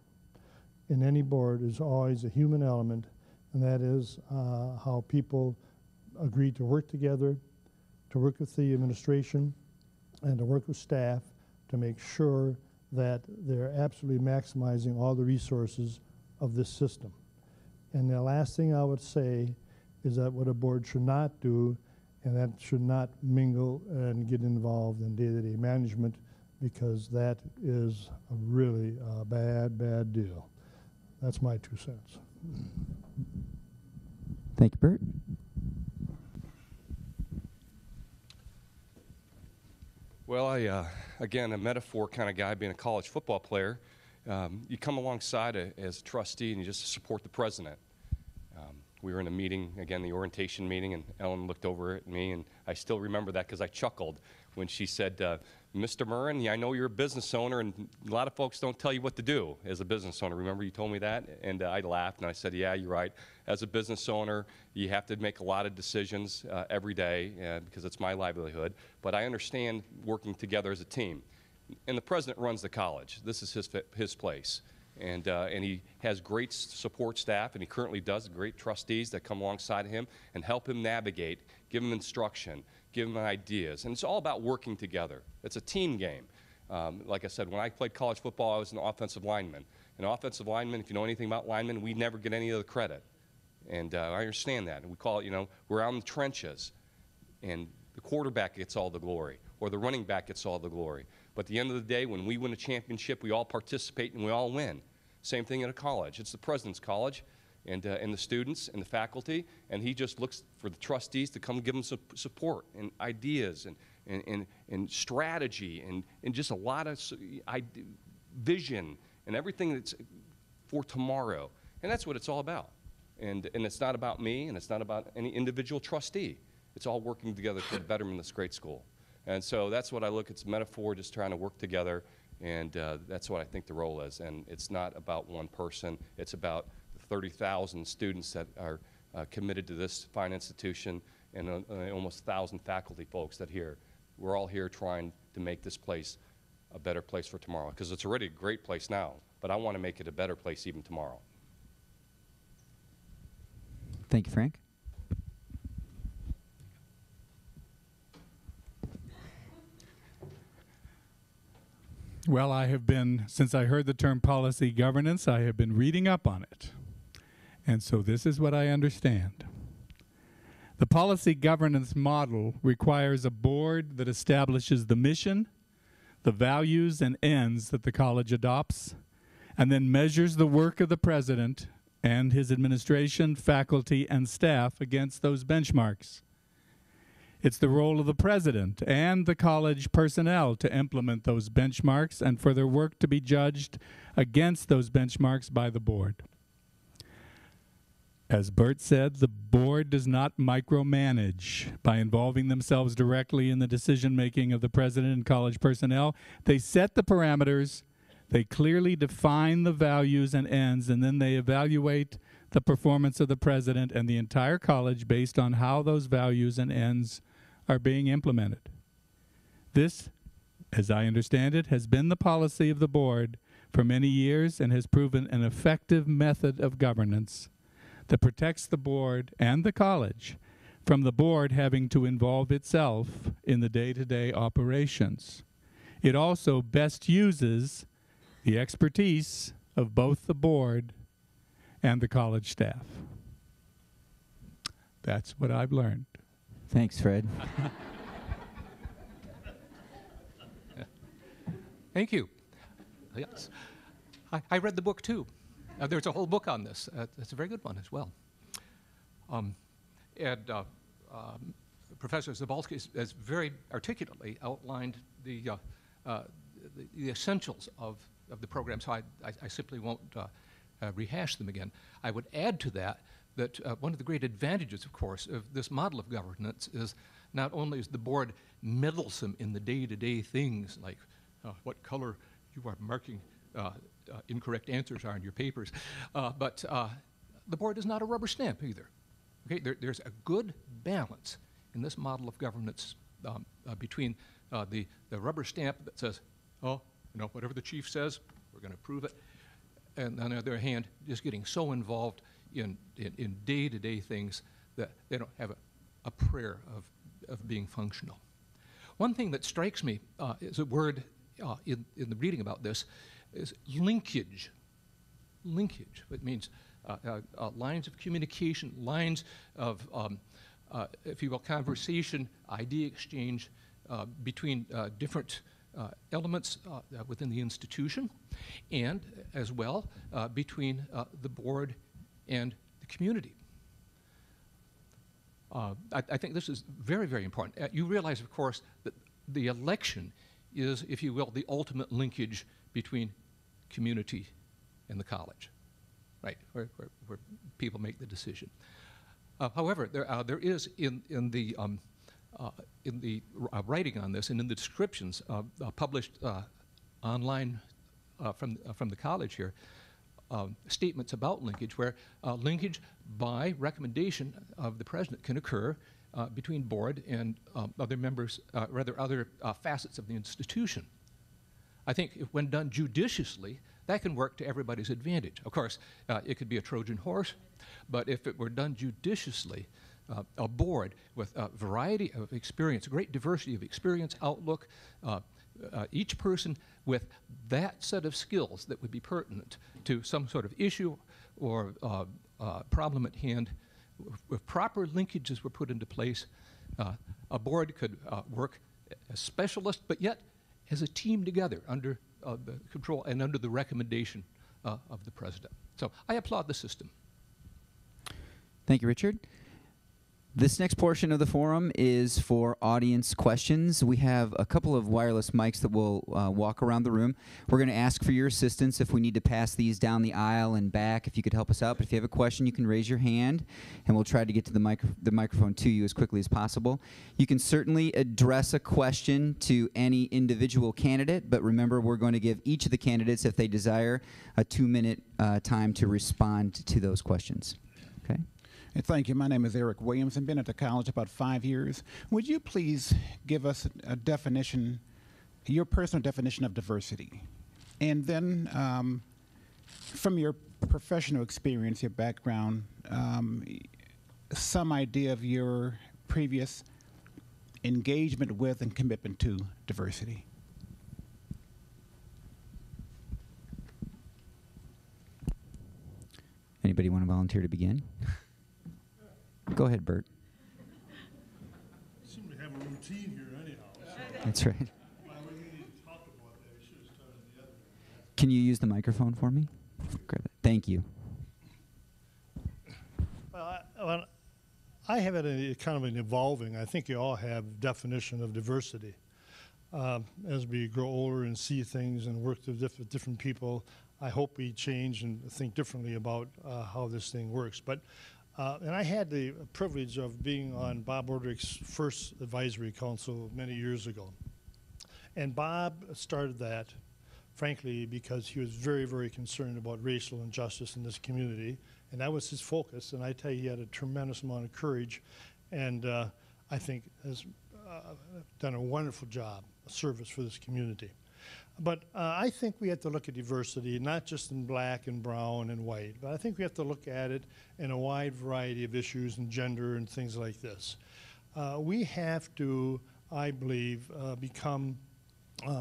in any board is always a human element, and that is how people agree to work together, to work with the administration, and to work with staff to make sure that they're absolutely maximizing all the resources of this system. And the last thing I would say is that what a board should not do, and that should not mingle and get involved in day-to-day management, because that is a really bad, bad deal. That's my 2 cents. Thank you, Bert. Well, again, a metaphor kind of guy, being a college football player, you come alongside as a trustee and you just support the president. We were in a meeting, again, the orientation meeting, and Ellen looked over at me, and I still remember that because I chuckled when she said, Mr. Merrin, yeah, I know you're a business owner, and a lot of folks don't tell you what to do as a business owner. Remember you told me that? And I laughed, and I said, yeah, you're right. As a business owner, you have to make a lot of decisions every day because it's my livelihood. But I understand working together as a team. And the president runs the college. This is his place. And he has great support staff, and he currently does, great trustees that come alongside of him and help him navigate, give him instruction, give him ideas. And it's all about working together. It's a team game. Like I said, when I played college football, I was an offensive lineman. An offensive lineman, if you know anything about linemen, we never get any of the credit. And I understand that. And we call it, you know, we're out in the trenches. And the quarterback gets all the glory, or the running back gets all the glory. But at the end of the day, when we win a championship, we all participate and we all win. Same thing at a college. It's the president's college, and the students and the faculty, and he just looks for the trustees to come give him some support and ideas and strategy and just a lot of vision and everything that's for tomorrow. And that's what it's all about. And it's not about me, and it's not about any individual trustee. It's all working together for the betterment of this great school. And so that's what I look at. It's a metaphor, just trying to work together, and that's what I think the role is. And it's not about one person. It's about the 30,000 students that are committed to this fine institution, and almost 1,000 faculty folks that here. We're all here trying to make this place a better place for tomorrow, because it's already a great place now, but I want to make it a better place even tomorrow. Thank you, Frank. Well, I have been, since I heard the term policy governance, I have been reading up on it. And so this is what I understand. The policy governance model requires a board that establishes the mission, the values and ends that the college adopts, and then measures the work of the president and his administration, faculty, and staff against those benchmarks. It's the role of the president and the college personnel to implement those benchmarks and for their work to be judged against those benchmarks by the board. As Bert said, the board does not micromanage by involving themselves directly in the decision-making of the president and college personnel. They set the parameters, they clearly define the values and ends, and then they evaluate the performance of the president and the entire college based on how those values and ends are being implemented. This, as I understand it, has been the policy of the board for many years and has proven an effective method of governance that protects the board and the college from the board having to involve itself in the day-to-day operations. It also best uses the expertise of both the board and the college staff. That's what I've learned. Thanks, Fred. Thank you. Yes. I read the book too. There's a whole book on this. It's a very good one as well. Professor Sebulske has very articulately outlined the essentials of the program, so I simply won't rehash them again. I would add to that one of the great advantages, of course, of this model of governance is not only is the board meddlesome in the day-to-day things like what color you are marking incorrect answers are in your papers, but the board is not a rubber stamp either. Okay, there's a good balance in this model of governance between the rubber stamp that says, oh, you know, whatever the chief says, we're going to prove it, and on the other hand, just getting so involved in day-to-day things that they don't have a prayer of being functional. One thing that strikes me is a word in the reading about this is linkage. Linkage, it means lines of communication, lines of, if you will, conversation, idea exchange between different elements within the institution, and as well between the board and the community. I think this is very, very important. You realize, of course, that the election is, if you will, the ultimate linkage between community and the college, right, where people make the decision. However, there is in the writing on this and in the descriptions published online from the college here, statements about linkage where linkage by recommendation of the president can occur between board and other members, rather other facets of the institution. I think if, when done judiciously, that can work to everybody's advantage. Of course, it could be a Trojan horse, but if it were done judiciously, a board with a variety of experience, a great diversity of experience, outlook, each person with that set of skills that would be pertinent to some sort of issue or problem at hand, if proper linkages were put into place, a board could work as specialists, but yet as a team together under the control and under the recommendation of the president. So I applaud the system. Thank you, Richard. This next portion of the forum is for audience questions. We have a couple of wireless mics that will walk around the room. We're going to ask for your assistance if we need to pass these down the aisle and back, if you could help us out. But if you have a question, you can raise your hand, and we'll try to get to the microphone to you as quickly as possible. You can certainly address a question to any individual candidate, but remember, we're going to give each of the candidates, if they desire, a 2-minute time to respond to those questions. Okay? Thank you. My name is Eric Williams. I've been at the college about 5 years. Would you please give us a definition, your personal definition of diversity? And then from your professional experience, your background, some idea of your previous engagement with and commitment to diversity. Anybody want to volunteer to begin? Go ahead, Bert. We seem to have a routine here anyhow. So. That's right. Well, we need to talk about that. We should have started the other way. Can you use the microphone for me? Grab it. Thank you. Well, I have it kind of an evolving. I think you all have definition of diversity. As we grow older and see things and work with different people, I hope we change and think differently about how this thing works. But and I had the privilege of being on Bob Orderich's first advisory council many years ago. And Bob started that, frankly, because he was very, very concerned about racial injustice in this community. And that was his focus. And I tell you, he had a tremendous amount of courage. And I think has done a wonderful job. service for this community. But I think we have to look at diversity, not just in black and brown and white, but I think we have to look at it in a wide variety of issues and gender and things like this. We have to, I believe, become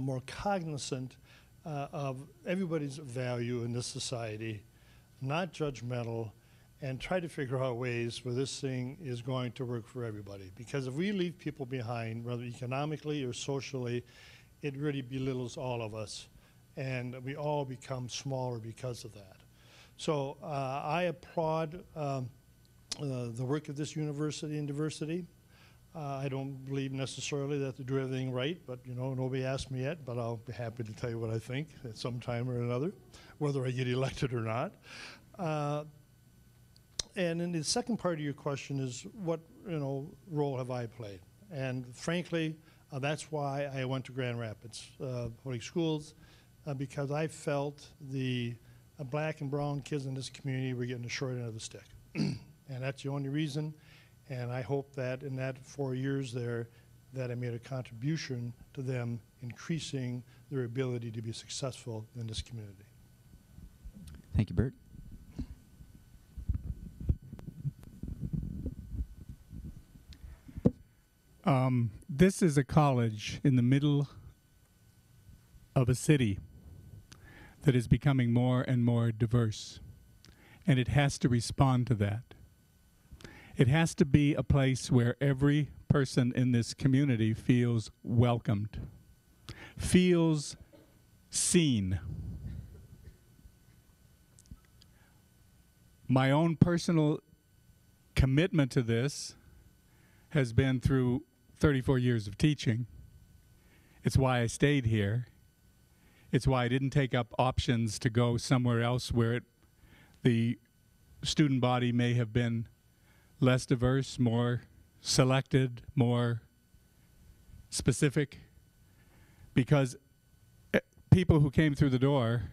more cognizant of everybody's value in this society, not judgmental, and try to figure out ways where this thing is going to work for everybody. Because if we leave people behind, whether economically or socially, it really belittles all of us, and we all become smaller because of that. So I applaud the work of this university in diversity. I don't believe necessarily that they do everything right, but you know, nobody asked me yet, but I'll be happy to tell you what I think at some time or another, whether I get elected or not. And then the second part of your question is, what role have I played? And frankly, that's why I went to Grand Rapids Public Schools, because I felt the black and brown kids in this community were getting the short end of the stick. And that's the only reason. And I hope that in that 4 years there, that I made a contribution to them increasing their ability to be successful in this community. Thank you, Bert. This is a college in the middle of a city that is becoming more and more diverse, and it has to respond to that. It has to be a place where every person in this community feels welcomed, feels seen. My own personal commitment to this has been through 34 years of teaching. It's why I stayed here. It's why I didn't take up options to go somewhere else where the student body may have been less diverse, more selected, more specific, because people who came through the door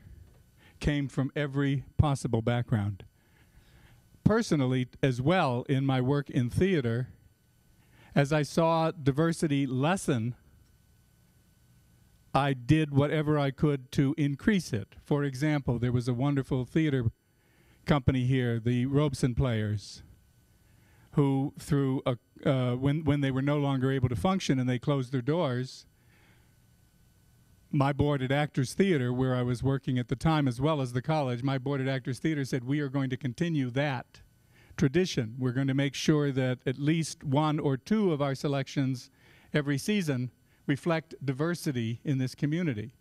came from every possible background. Personally, as well, in my work in theater, as I saw diversity lessen, I did whatever I could to increase it. For example, there was a wonderful theater company here, the Robeson Players, who through when they were no longer able to function and they closed their doors, my board at Actors Theater, where I was working at the time as well as the college, my board at Actors Theater said, we are going to continue that tradition. We're going to make sure that at least 1 or 2 of our selections every season reflect diversity in this community.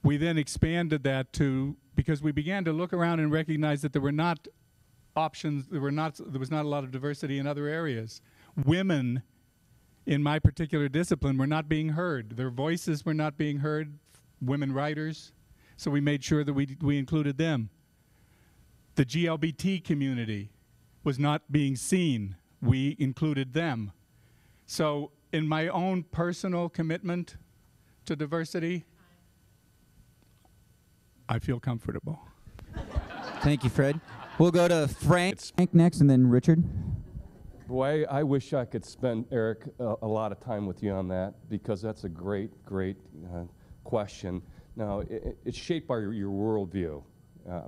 We then expanded that to, because we began to look around and recognize that there were not options, there was not a lot of diversity in other areas. Women in my particular discipline were not being heard. Their voices were not being heard, women writers, so we made sure that we included them. The GLBT community was not being seen. We included them. So in my own personal commitment to diversity, I feel comfortable. Thank you, Fred. We'll go to Frank next, and then Richard. Boy, I wish I could spend, Eric, a lot of time with you on that, because that's a great question. Now, it's shaped by your worldview,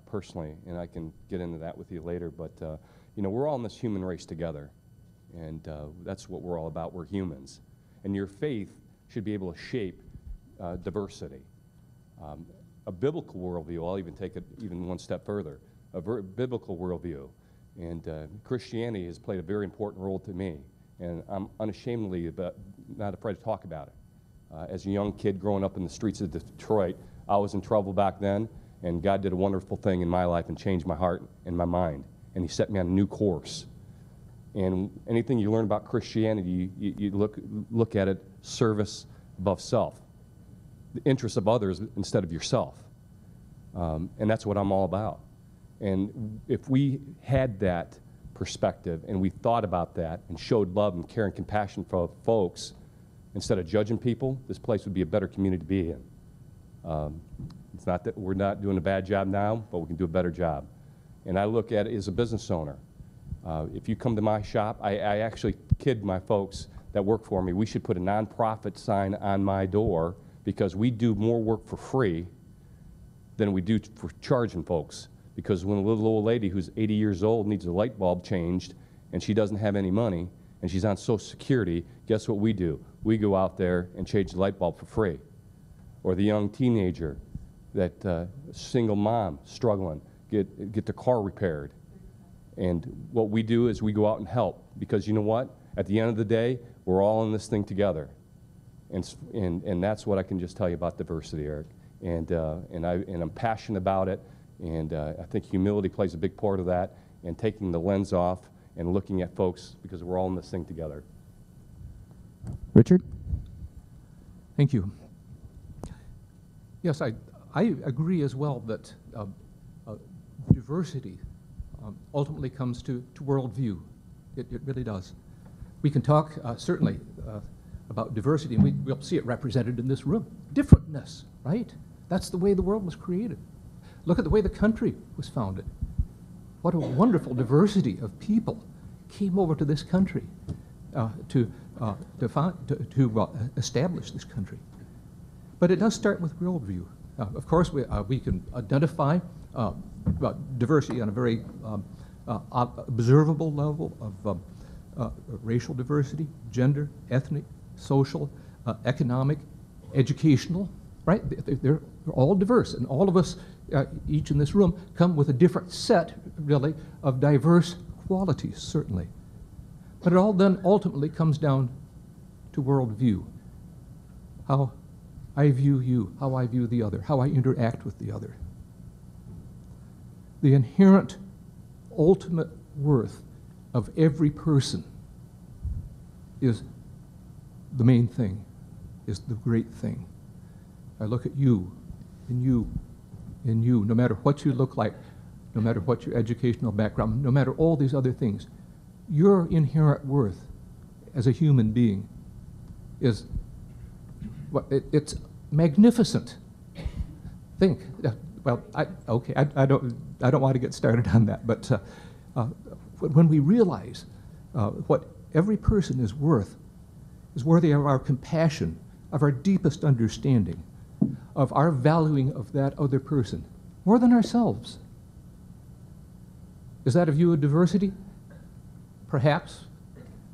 personally, and I can get into that with you later, but we're all in this human race together, and that's what we're all about. We're humans. And your faith should be able to shape diversity. A biblical worldview, I'll even take it even one step further, a biblical worldview. And Christianity has played a very important role to me, and I'm unashamedly not afraid to talk about it. As a young kid growing up in the streets of Detroit, I was in trouble back then, and God did a wonderful thing in my life and changed my heart and my mind, and he set me on a new course. And anything you learn about Christianity, you look at it, service above self, the interests of others instead of yourself. And that's what I'm all about. And if we had that perspective and we thought about that and showed love and care and compassion for folks, instead of judging people, this place would be a better community to be in. It's not that we're not doing a bad job now, but we can do a better job. And I look at it as a business owner. If you come to my shop, I actually kid my folks that work for me, we should put a nonprofit sign on my door, because we do more work for free than we do for charging folks. Because when a little old lady who's 80 years old needs a light bulb changed and she doesn't have any money and she's on Social Security, guess what we do? We go out there and change the light bulb for free. Or the young teenager, that single mom struggling, get the car repaired. And what we do is we go out and help, because you know what? At the end of the day, we're all in this thing together. And that's what I can just tell you about diversity, Eric. And I'm passionate about it, and I think humility plays a big part of that, and taking the lens off and looking at folks, because we're all in this thing together. Richard? Thank you. Yes, I agree as well that diversity ultimately comes to worldview. It really does. We can talk, certainly, about diversity, and we'll see it represented in this room. Differentness, right? That's the way the world was created. Look at the way the country was founded. What a wonderful diversity of people came over to this country to establish this country. But it does start with worldview. Of course, we can identify diversity on a very observable level of racial diversity, gender, ethnic, social, economic, educational, right? They're all diverse, and all of us, each in this room, come with a different set, really, of diverse qualities, certainly. But it all then ultimately comes down to worldview. How I view you, how I view the other, how I interact with the other. The inherent, ultimate worth of every person is the main thing, is the great thing. I look at you, and you, and you, no matter what you look like, no matter what your educational background, no matter all these other things, your inherent worth as a human being is, it's magnificent. Think, well, I don't want to get started on that, but when we realize what every person is worthy of our compassion, of our deepest understanding, of our valuing of that other person, more than ourselves. Is that a view of diversity? Perhaps,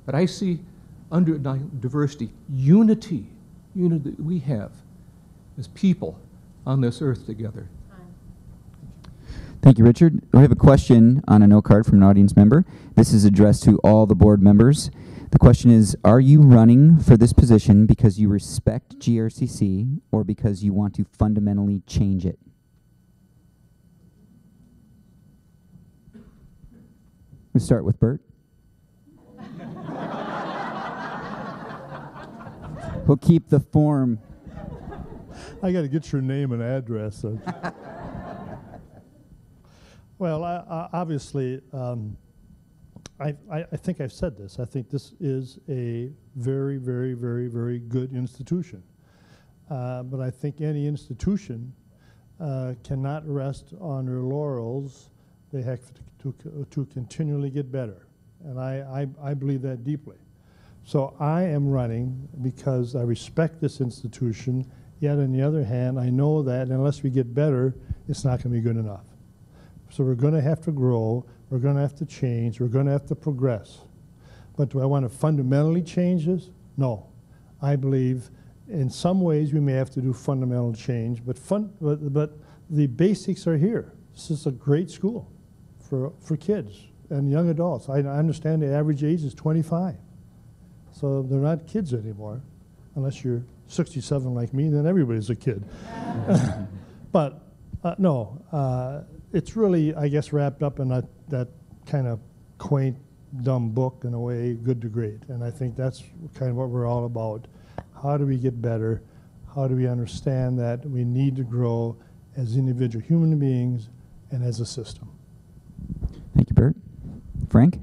but I see under diversity unity that we have as people on this earth together. Thank you, Richard. We have a question on a note card from an audience member. This is addressed to all the board members. The question is, are you running for this position because you respect GRCC or because you want to fundamentally change it? We'll start with Bert. We'll keep the form. I got to get your name and address. Well, obviously, I think I've said this. I think this is a very, very, very, very good institution. But I think any institution cannot rest on their laurels. They have to continually get better. And I believe that deeply. So I am running because I respect this institution, yet on the other hand, I know that unless we get better, it's not going to be good enough. So we're going to have to grow, we're going to have to change, we're going to have to progress. But do I want to fundamentally change this? No. I believe in some ways we may have to do fundamental change, but the basics are here. This is a great school for kids and young adults. I understand the average age is 25. So they're not kids anymore. Unless you're 67 like me, then everybody's a kid. But no, it's really, I guess, wrapped up in that kind of quaint, dumb book, in a way, Good to Great. And I think that's kind of what we're all about. How do we get better? How do we understand that we need to grow as individual human beings and as a system? Thank you, Bert. Frank?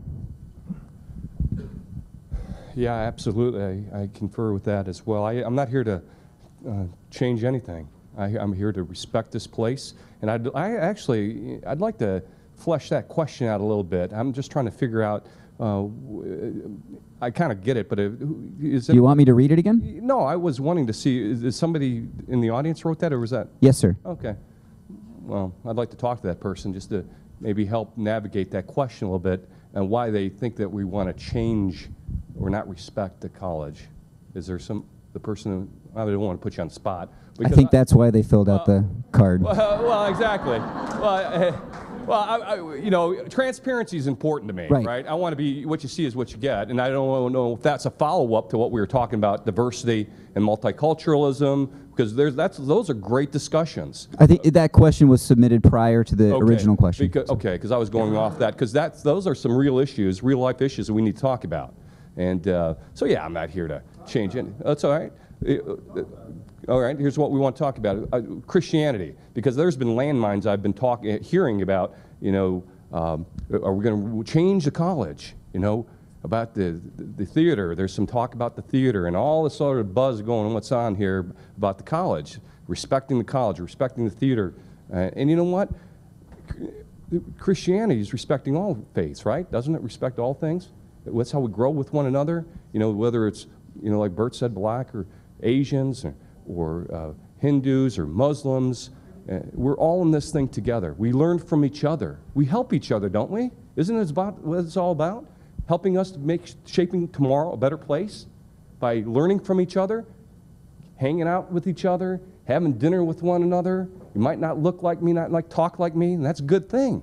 Yeah, absolutely. I confer with that as well. I'm not here to change anything. I'm here to respect this place. And I'd like to flesh that question out a little bit. I'm just trying to figure out I kind of get it, but is it? Do you want me to read it again? No, I was wanting to see, is somebody in the audience wrote that, or was that? Yes, sir. Okay. Well, I'd like to talk to that person just to maybe help navigate that question a little bit and why they think that we want to change or not respect the college. Is there the person, I don't want to put you on the spot. I think that's why they filled out the card. Well, exactly. You know, transparency is important to me, right? I want to be, what you see is what you get, and I don't know if that's a follow-up to what we were talking about, diversity and multiculturalism, because those are great discussions. I think that question was submitted prior to the original question. Because I was going off that, because those are some real issues, real-life issues that we need to talk about. And so, yeah, I'm not here to change it. That's all right. All right, here's what we want to talk about, Christianity, because there's been landmines I've been hearing about, you know, are we going to change the college, you know, about the theater. There's some talk about the theater and all this sort of buzz going on, what's on here about the college, respecting the college, respecting the theater. And you know what? Christianity is respecting all faiths, right? Doesn't it respect all things? That's how we grow with one another, you know, whether it's, you know, like Bert said, black or Asians or Hindus or Muslims. We're all in this thing together. We learn from each other. We help each other, don't we? Isn't it about what it's all about? Helping us to shaping tomorrow a better place by learning from each other, hanging out with each other, having dinner with one another. You might not look like me, not talk like me, and that's a good thing.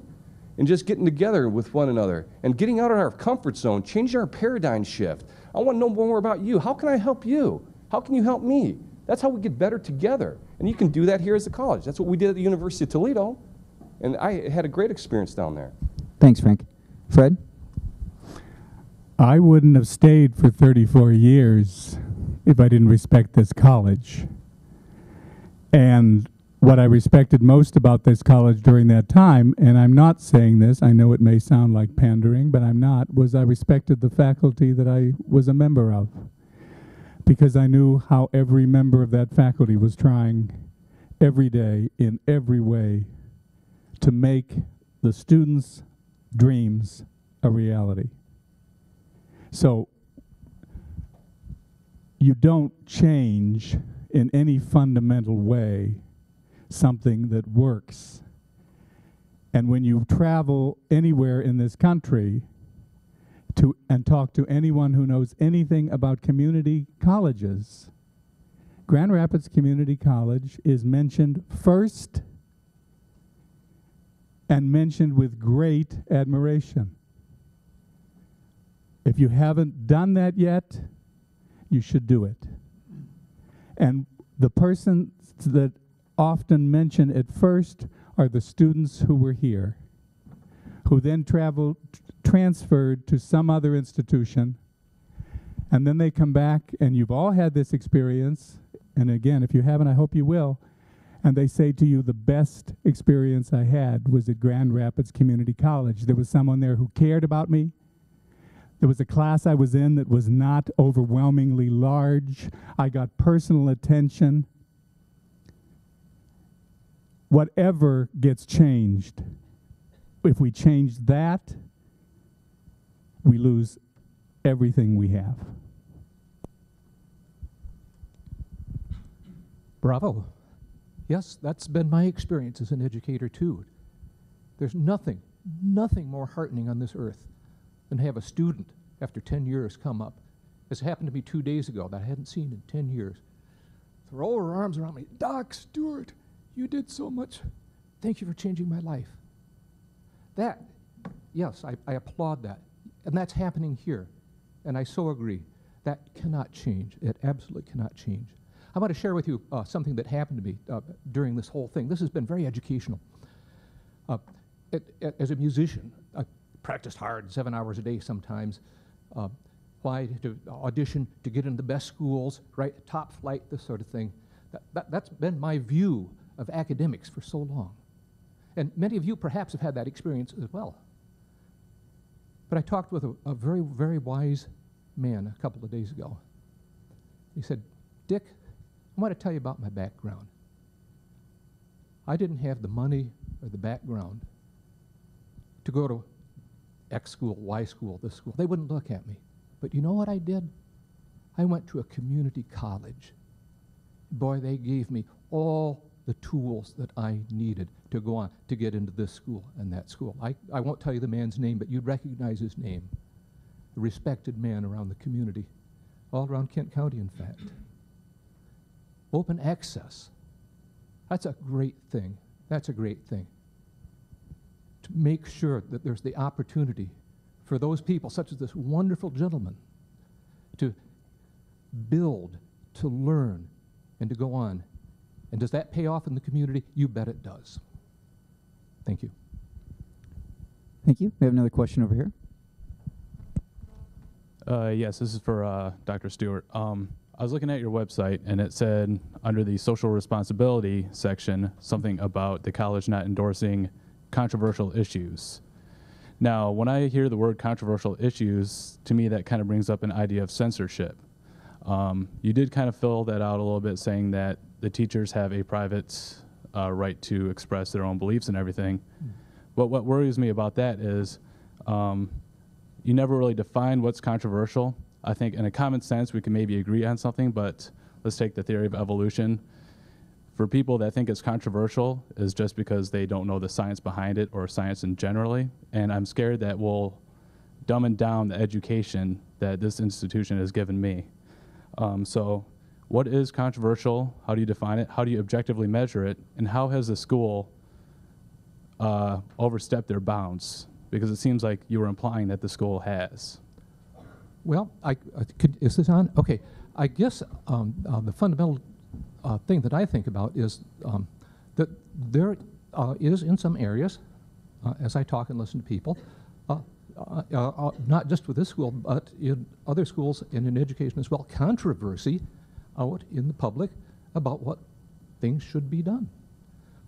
And just getting together with one another and getting out of our comfort zone, changing our paradigm shift. I want to know more about you. How can I help you? How can you help me? That's how we get better together. And you can do that here as a college. That's what we did at the University of Toledo. And I had a great experience down there. Thanks, Frank. Fred? I wouldn't have stayed for 34 years if I didn't respect this college. And what I respected most about this college during that time, and I'm not saying this, I know it may sound like pandering, but I'm not, was I respected the faculty that I was a member of. Because I knew how every member of that faculty was trying every day in every way to make the students' dreams a reality. So you don't change in any fundamental way something that works. And when you travel anywhere in this country and talk to anyone who knows anything about community colleges, Grand Rapids Community College is mentioned first and mentioned with great admiration. If you haven't done that yet, you should do it. And the persons that often mention it first are the students who were here, who then transferred to some other institution, and then they come back, and you've all had this experience, and again, if you haven't, I hope you will, and they say to you, the best experience I had was at Grand Rapids Community College. There was someone there who cared about me. There was a class I was in that was not overwhelmingly large. I got personal attention. Whatever gets changed, if we change that, we lose everything we have. Bravo. Yes, that's been my experience as an educator too. There's nothing more heartening on this earth than to have a student after 10 years come up, as happened to me 2 days ago that I hadn't seen in 10 years, throw her arms around me. Doc Stewart, you did so much. Thank you for changing my life. That, yes, I applaud that. And that's happening here. And I so agree. That cannot change. It absolutely cannot change. I want to share with you something that happened to me during this whole thing. This has been very educational. As a musician, I practiced hard, 7 hours a day sometimes. Why? To audition, to get into the best schools, right? Top flight, this sort of thing. That's been my view of academics for so long. And many of you perhaps have had that experience as well. But I talked with a very, very wise man a couple of days ago. He said, Dick, I want to tell you about my background. I didn't have the money or the background to go to X school, Y school, this school. They wouldn't look at me. But you know what I did? I went to a community college. Boy, they gave me all the tools that I needed to go on to get into this school and that school. I won't tell you the man's name, but you'd recognize his name. A respected man around the community, all around Kent County, in fact. Open access. That's a great thing. That's a great thing. To make sure that there's the opportunity for those people, such as this wonderful gentleman, to build, to learn, and to go on. And does that pay off in the community? You bet it does. Thank you. Thank you. We have another question over here. Yes, this is for Dr. Stewart. I was looking at your website, and it said under the social responsibility section something about the college not endorsing controversial issues. Now, when I hear the word controversial issues, to me that kind of brings up an idea of censorship. You did kind of fill that out a little bit, saying that the teachers have a private right to express their own beliefs and everything. But what worries me about that is you never really define what's controversial. I think in a common sense we can maybe agree on something, but let's take the theory of evolution. For people that think it's controversial is just because they don't know the science behind it or science in generally, and I'm scared that we'll dumb down the education that this institution has given me. So what is controversial? How do you define it? How do you objectively measure it? And how has the school overstepped their bounds? Because it seems like you were implying that the school has. Well, is this on? Okay. I guess the fundamental thing that I think about is that there is in some areas, as I talk and listen to people, not just with this school, but in other schools and in education as well, controversy out in the public about what things should be done.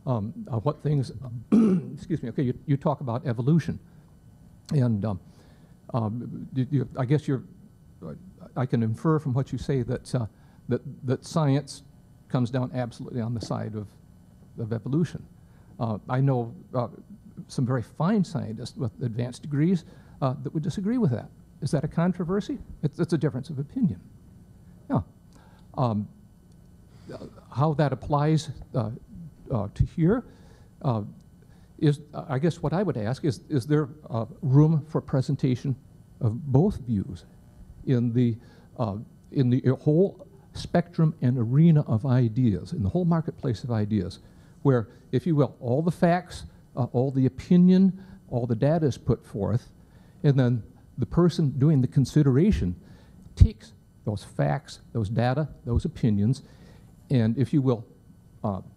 What things, excuse me, okay, you talk about evolution. And I guess I can infer from what you say that, that science comes down absolutely on the side of evolution. I know some very fine scientists with advanced degrees that would disagree with that. Is that a controversy? It's a difference of opinion. Yeah. How that applies to here is, I guess what I would ask is there room for presentation of both views in the whole spectrum and arena of ideas, in the whole marketplace of ideas, where, if you will, all the facts, all the opinion, all the data is put forth, and then the person doing the consideration takes those facts, those data, those opinions, and, if you will,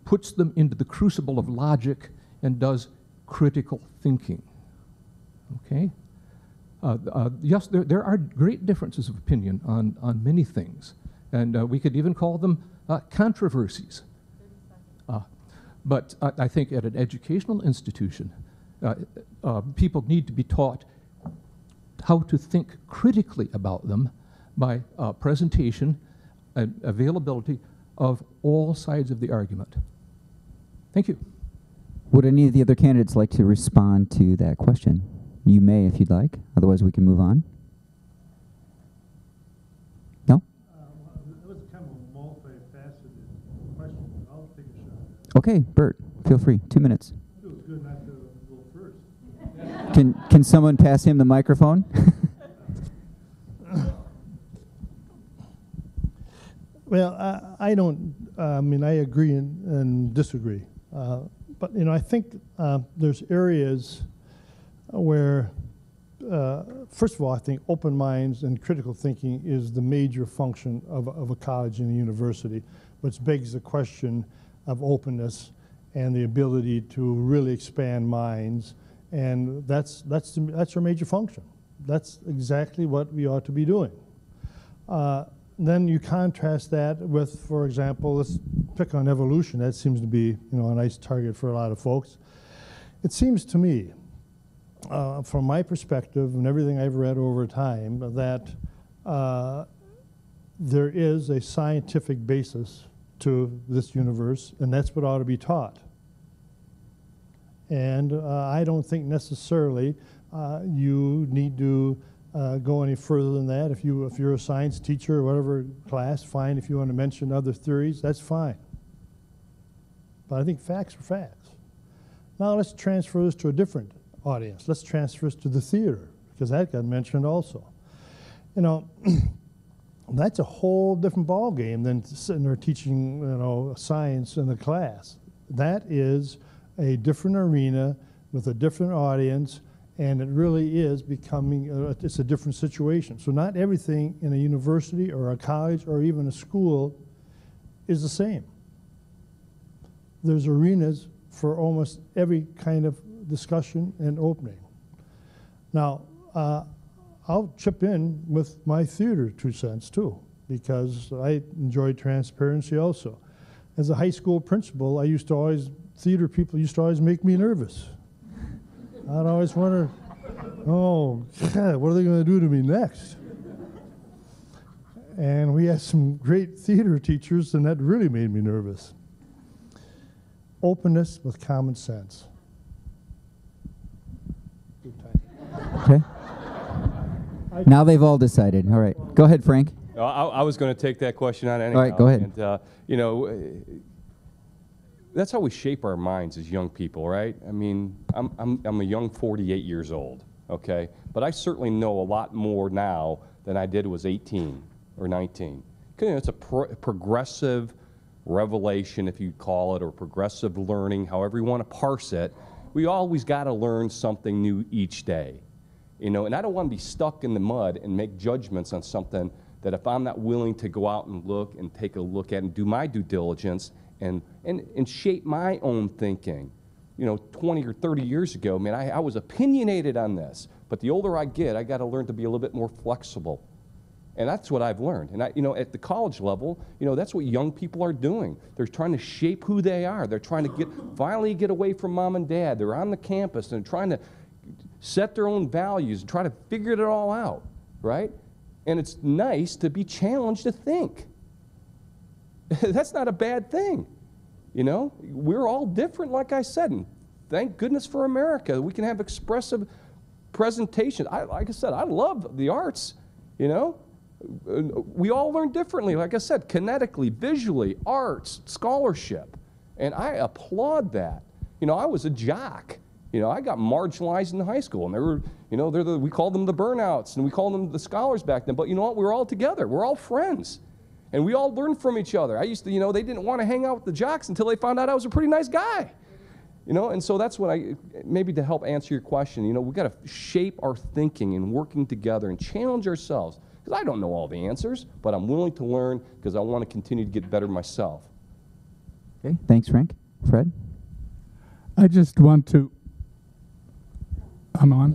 puts them into the crucible of logic and does critical thinking. Okay? Yes, there are great differences of opinion on many things, and we could even call them controversies. But I think at an educational institution, people need to be taught how to think critically about them by presentation and availability of all sides of the argument. Thank you. Would any of the other candidates like to respond to that question? You may if you'd like, otherwise we can move on. No? That was kind of a multifaceted question. I'll take a shot. Okay, Bert, feel free. 2 minutes. It feels good not to go first. Can someone pass him the microphone? Well, I don't, I mean, I agree and disagree. But, you know, I think there's areas where, first of all, I think open minds and critical thinking is the major function of a college and a university, which begs the question of openness and the ability to really expand minds. And that's our major function. That's exactly what we ought to be doing. Then you contrast that with, for example, let's pick on evolution. That seems to be, you know, a nice target for a lot of folks. It seems to me, from my perspective and everything I've read over time, that there is a scientific basis to this universe, and that's what ought to be taught. And I don't think necessarily you need to go any further than that. If you're a science teacher or whatever class, fine. If you want to mention other theories, that's fine. But I think facts are facts. Now let's transfer this to a different audience. Let's transfer this to the theater, because that got mentioned also. You know, that's a whole different ball game than sitting there teaching, you know, science in the class. That is a different arena with a different audience, and it really is becoming, it's a different situation. So not everything in a university or a college or even a school is the same. There's arenas for almost every kind of discussion and opening. Now, I'll chip in with my theater 2 cents too, because I enjoy transparency also. As a high school principal, theater people used to always make me nervous. I'd always wonder, oh, God, what are they going to do to me next? And we had some great theater teachers, and that really made me nervous. Openness with common sense. Okay. Now they've all decided. All right. Go ahead, Frank. I was going to take that question on anyhow. All right, go ahead. And, you know, that's how we shape our minds as young people, right? I mean, I'm a young 48 years old, okay? But I certainly know a lot more now than I did when I was 18 or 19. You know, it's a progressive revelation, if you call it, or progressive learning, however you want to parse it. We always got to learn something new each day, you know, and I don't want to be stuck in the mud and make judgments on something that if I'm not willing to go out and look and take a look at and do my due diligence and shape my own thinking. You know, 20 or 30 years ago, man, I was opinionated on this, but the older I get, I got to learn to be a little bit more flexible. And that's what I've learned. And you know, at the college level, you know, that's what young people are doing. They're trying to shape who they are. They're trying to finally get away from mom and dad. They're on the campus and trying to set their own values and try to figure it all out, right? And it's nice to be challenged to think. That's not a bad thing, you know? We're all different, like I said, and thank goodness for America. We can have expressive presentations. Like I said, I love the arts, you know? We all learn differently, like I said, kinetically, visually, arts, scholarship, and I applaud that. You know, I was a jock. You know, I got marginalized in high school, and they were, you know, we called them the burnouts, and we called them the scholars back then, but you know what, we were all together. We're all friends, and we all learned from each other. I used to, you know, they didn't want to hang out with the jocks until they found out I was a pretty nice guy. You know, and so that's what maybe to help answer your question, you know, we've got to shape our thinking and working together and challenge ourselves. Because I don't know all the answers, but I'm willing to learn because I want to continue to get better myself. Okay, thanks, Frank. Fred? I just want to, I'm on.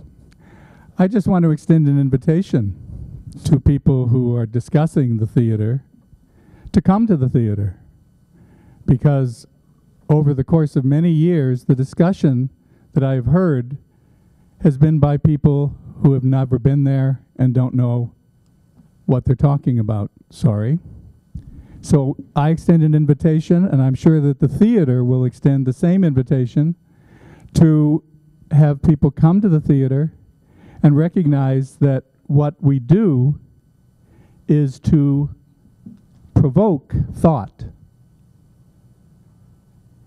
I just want to extend an invitation to people who are discussing the theater to come to the theater. Because over the course of many years, the discussion that I've heard has been by people who have never been there and don't know what they're talking about. Sorry. So I extend an invitation, and I'm sure that the theater will extend the same invitation to have people come to the theater and recognize that what we do is to provoke thought.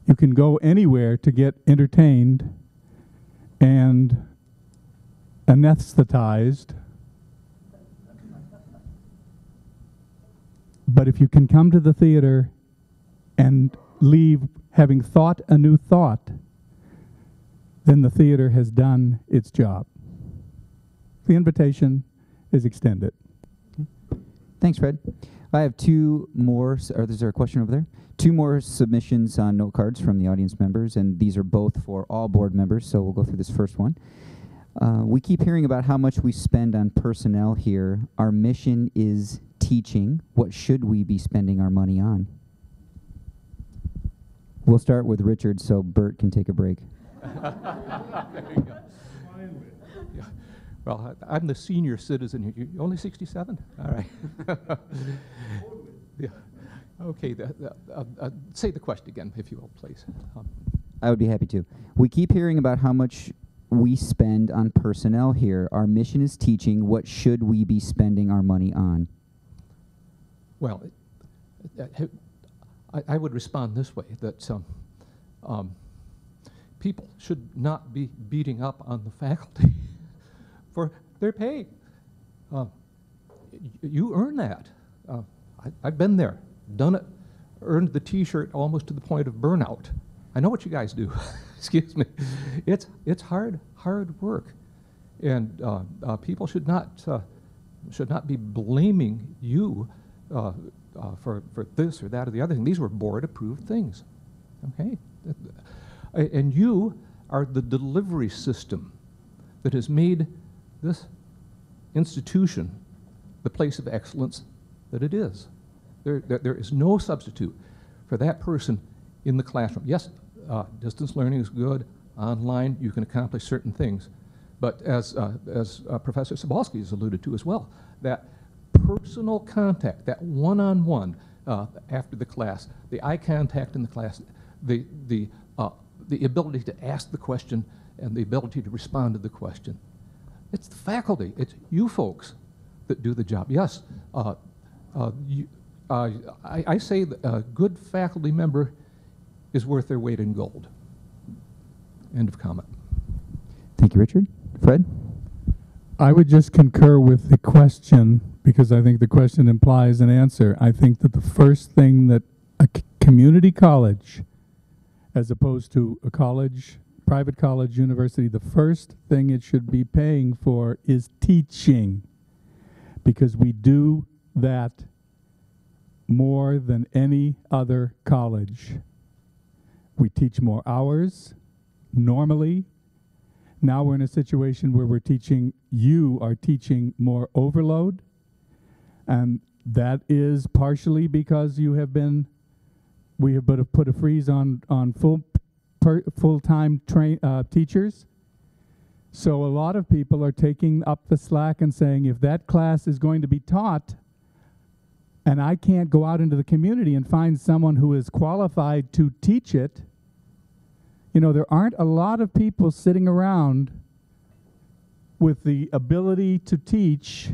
You can go anywhere to get entertained and anesthetized. But if you can come to the theater and leave having thought a new thought, then the theater has done its job. The invitation is extended. Thanks, Fred. I have two more, or is there a question over there? Two more submissions on note cards from the audience members, and these are both for all board members, so we'll go through this first one. We keep hearing about how much we spend on personnel here. Our mission is teaching. What should we be spending our money on? We'll start with Richard so Bert can take a break. There you go. Yeah. Well, I'm the senior citizen here. You're only 67? All right. Yeah. Okay, say the question again, if you will, please. I would be happy to. We keep hearing about how much we spend on personnel here. Our mission is teaching. What should we be spending our money on? Well, I would respond this way, that people should not be beating up on the faculty for their pay. You earn that. I've been there, done it, earned the T-shirt almost to the point of burnout. I know what you guys do. Excuse me. It's hard work, and people should not be blaming you for this or that or the other thing. These were board-approved things, okay? And you are the delivery system that has made this institution the place of excellence that it is. There is no substitute for that person in the classroom. Yes, distance learning is good. Online, you can accomplish certain things. But as Professor Sebulske has alluded to as well, that personal contact, that one-on-one after the class, the eye contact in the class, the ability to ask the question and the ability to respond to the question. It's the faculty, it's you folks that do the job. Yes, I say that a good faculty member is worth their weight in gold. End of comment. Thank you, Richard. Fred? I would just concur with the question, because I think the question implies an answer. I think that the first thing that a community college, as opposed to a college, private college, university, the first thing it should be paying for is teaching, because we do that more than any other college. We teach more hours normally. Now we're in a situation where you are teaching more overload, and that is partially because we have put a freeze on full-time teachers. So a lot of people are taking up the slack and saying, if that class is going to be taught, and I can't go out into the community and find someone who is qualified to teach it, you know, there aren't a lot of people sitting around with the ability to teach,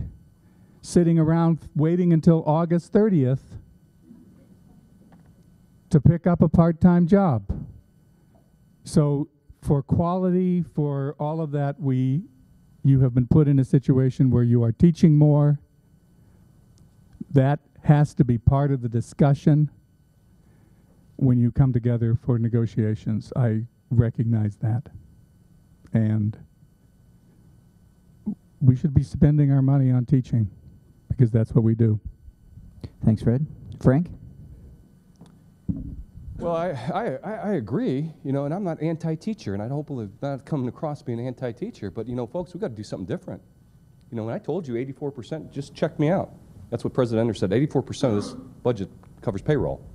sitting around waiting until August 30th to pick up a part-time job. So for quality, for all of that, you have been put in a situation where you are teaching more. That has to be part of the discussion when you come together for negotiations. I recognize that. And we should be spending our money on teaching, because that's what we do. Thanks, Fred. Frank? Well, I agree, you know, and I'm not anti-teacher, and I hope I'm not coming across being an anti-teacher, but, you know, folks, we've got to do something different. You know, when I told you 84%, just check me out. That's what President Ender said. 84% of this budget covers payroll,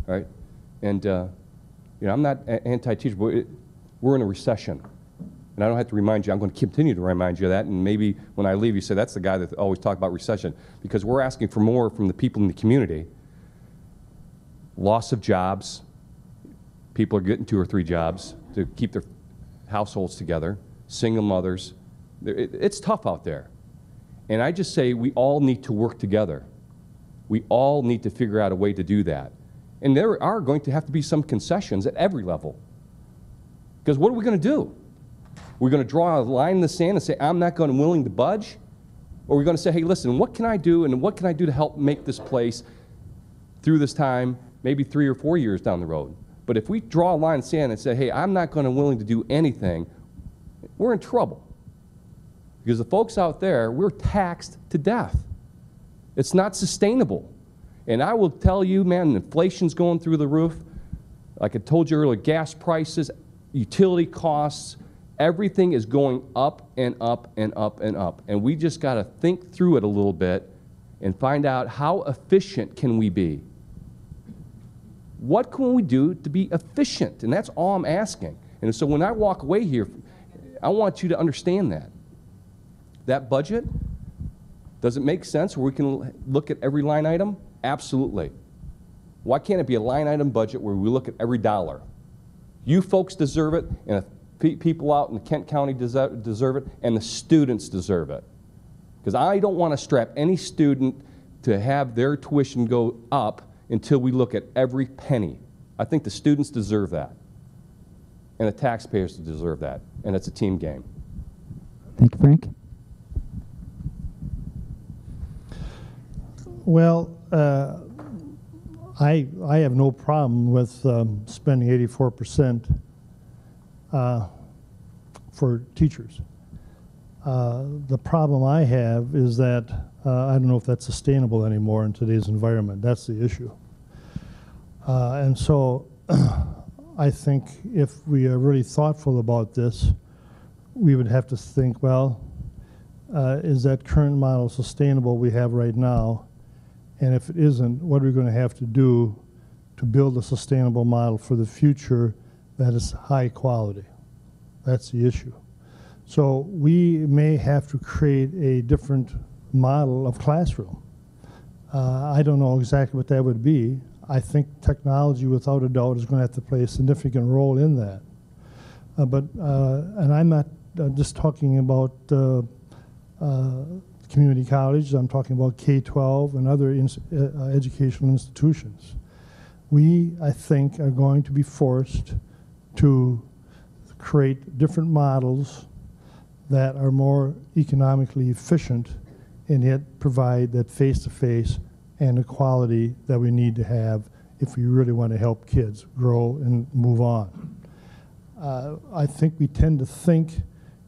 right? And, you know, I'm not anti-teacher, but we're in a recession. And I don't have to remind you, I'm going to continue to remind you of that, and maybe when I leave, you say, that's the guy that always talks about recession, because we're asking for more from the people in the community. Loss of jobs. People are getting 2 or 3 jobs to keep their households together. Single mothers. It's tough out there. And I just say we all need to work together. We all need to figure out a way to do that. And there are going to have to be some concessions at every level. Because what are we going to do? We're going to draw a line in the sand and say, I'm not willing to budge? Or we're going to say, hey, listen, what can I do, and what can I do to help make this place through this time, maybe 3 or 4 years down the road? But if we draw a line in the sand and say, hey, I'm not willing to do anything, we're in trouble. Because the folks out there, we're taxed to death. It's not sustainable. And I will tell you, man, inflation's going through the roof. Like I told you earlier, gas prices, utility costs, everything is going up and up and up and up. And we just got to think through it a little bit and find out how efficient can we be. What can we do to be efficient? And that's all I'm asking. And so when I walk away here, I want you to understand that. That budget, does it make sense where we can look at every line item? Absolutely. Why can't it be a line item budget where we look at every dollar? You folks deserve it, and the people out in Kent County deserve it, and the students deserve it. Because I don't want to strap any student to have their tuition go up until we look at every penny. I think the students deserve that, and the taxpayers deserve that, and it's a team game. Thank you, Frank. Well, I have no problem with spending 84% for teachers. The problem I have is that I don't know if that's sustainable anymore in today's environment. That's the issue. And so I think if we are really thoughtful about this, we would have to think, well, is that current model sustainable we have right now? And if it isn't, what are we going to have to do to build a sustainable model for the future that is high quality? That's the issue. So we may have to create a different model of classroom. I don't know exactly what that would be. I think technology, without a doubt, is going to have to play a significant role in that. And I'm not just talking about community college. I'm talking about K-12 and other educational institutions. We, I think, are going to be forced to create different models that are more economically efficient and yet provide that face-to-face and the quality that we need to have if we really want to help kids grow and move on. I think we tend to think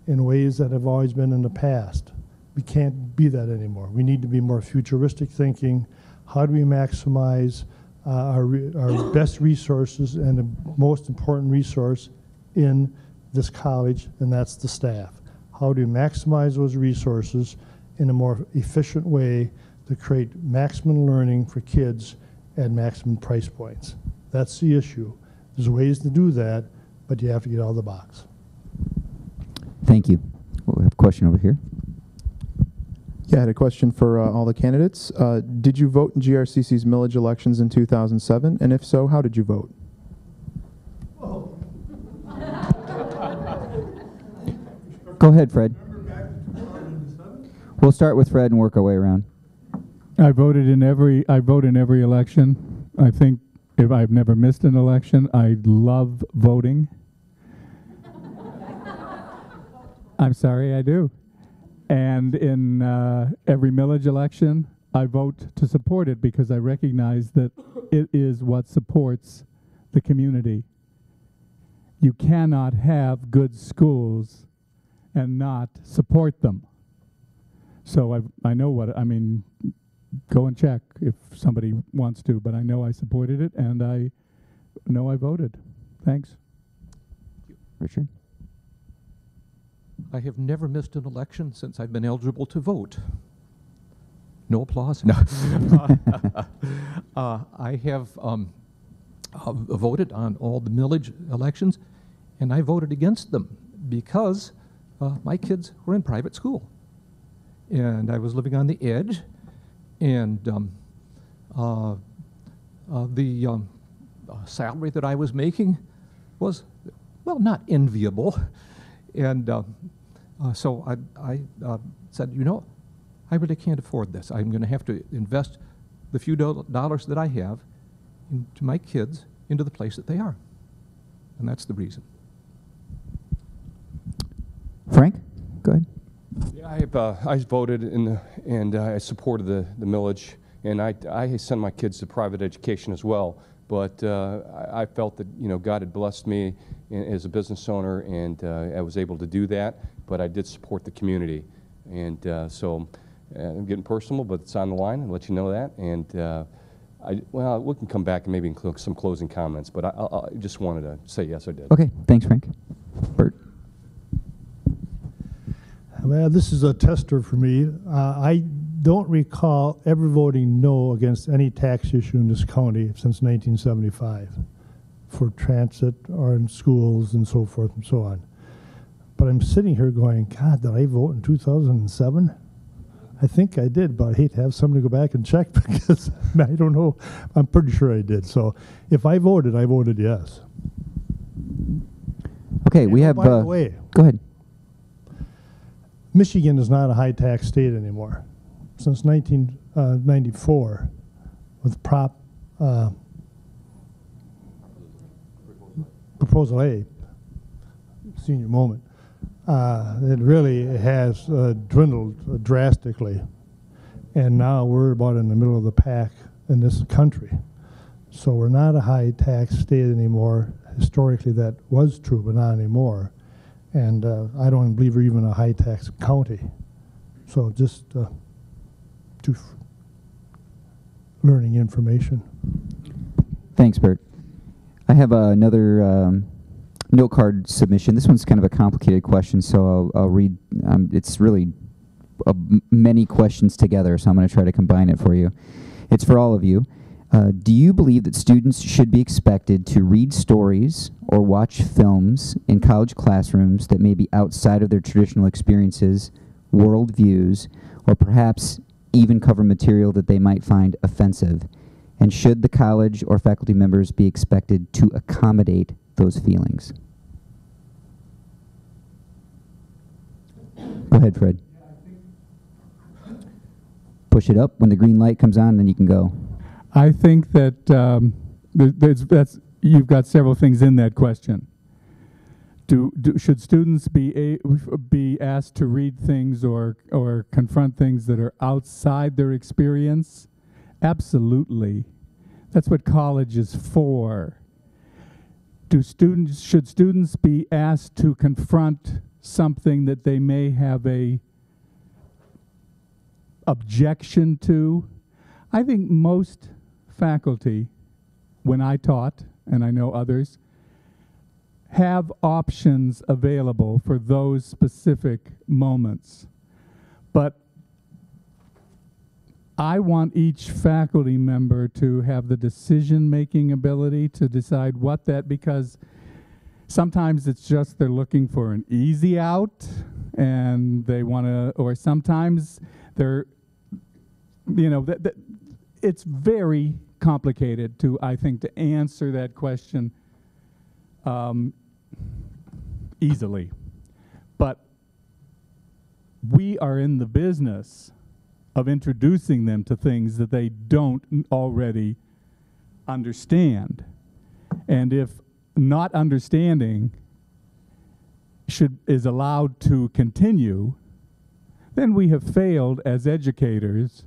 in ways that have always been in the past. We can't be that anymore. We need to be more futuristic thinking. How do we maximize our best resources and the most important resource in this college, and that's the staff? How do we maximize those resources in a more efficient way to create maximum learning for kids at maximum price points? That's the issue. There's ways to do that, but you have to get out of the box. Thank you. We'll have a question over here. Yeah, I had a question for all the candidates. Did you vote in GRCC's millage elections in 2007? And if so, how did you vote? Go ahead, Fred. We'll start with Fred and work our way around. I vote in every election. I think if I've never missed an election, I love voting. I'm sorry, I do. And in every millage election, I vote to support it because I recognize that it is what supports the community. You cannot have good schools and not support them. So I know what, I mean, go and check if somebody wants to, but I know I supported it and I know I voted. Thanks. Richard? I have never missed an election since I've been eligible to vote. No applause? No. I have voted on all the millage elections, and I voted against them because my kids were in private school. And I was living on the edge, and the salary that I was making was, well, not enviable. And so I said, you know, I really can't afford this. I'm going to have to invest the few dollars that I have into my kids, into the place that they are. And that's the reason. Frank, go ahead. Yeah, I voted and I supported the millage, and I send my kids to private education as well. But I felt that, you know, God had blessed me as a business owner, and I was able to do that. But I did support the community, and so I'm getting personal, but it's on the line. I'll let you know that. And well, we can come back and maybe include some closing comments. But I just wanted to say yes, I did. Okay, thanks, Frank. Bert. Well, this is a tester for me. I don't recall ever voting no against any tax issue in this county since 1975 for transit or in schools and so forth and so on. But I'm sitting here going, God, did I vote in 2007? I think I did, but I hate to have somebody go back and check because I don't know. I'm pretty sure I did. So if I voted yes. Okay, we have. By the way, go ahead. Michigan is not a high-tax state anymore. Since 1994, with Proposal A, senior moment, it really has dwindled drastically. And now we're about in the middle of the pack in this country. So we're not a high-tax state anymore. Historically, that was true, but not anymore. And I don't believe we're even a high-tax county. So just learning information. Thanks, Bert. I have another note card submission. This one's kind of a complicated question, so I'll read. It's really many questions together, so I'm going to try to combine it for you. It's for all of you. Do you believe that students should be expected to read stories or watch films in college classrooms that may be outside of their traditional experiences, worldviews, or perhaps even cover material that they might find offensive? And should the college or faculty members be expected to accommodate those feelings? Go ahead, Fred. Push it up. When the green light comes on, then you can go. I think that you've got several things in that question. Should students be asked to read things or confront things that are outside their experience? Absolutely. That's what college is for. Should students be asked to confront something that they may have a objection to? I think most faculty, when I taught, and I know others, have options available for those specific moments. But I want each faculty member to have the decision-making ability to decide what that, because sometimes it's just they're looking for an easy out and they want to, or sometimes they're, you know, it's very complicated to, I think, to answer that question easily. But we are in the business of introducing them to things that they don't already understand. And if not understanding is allowed to continue, then we have failed as educators.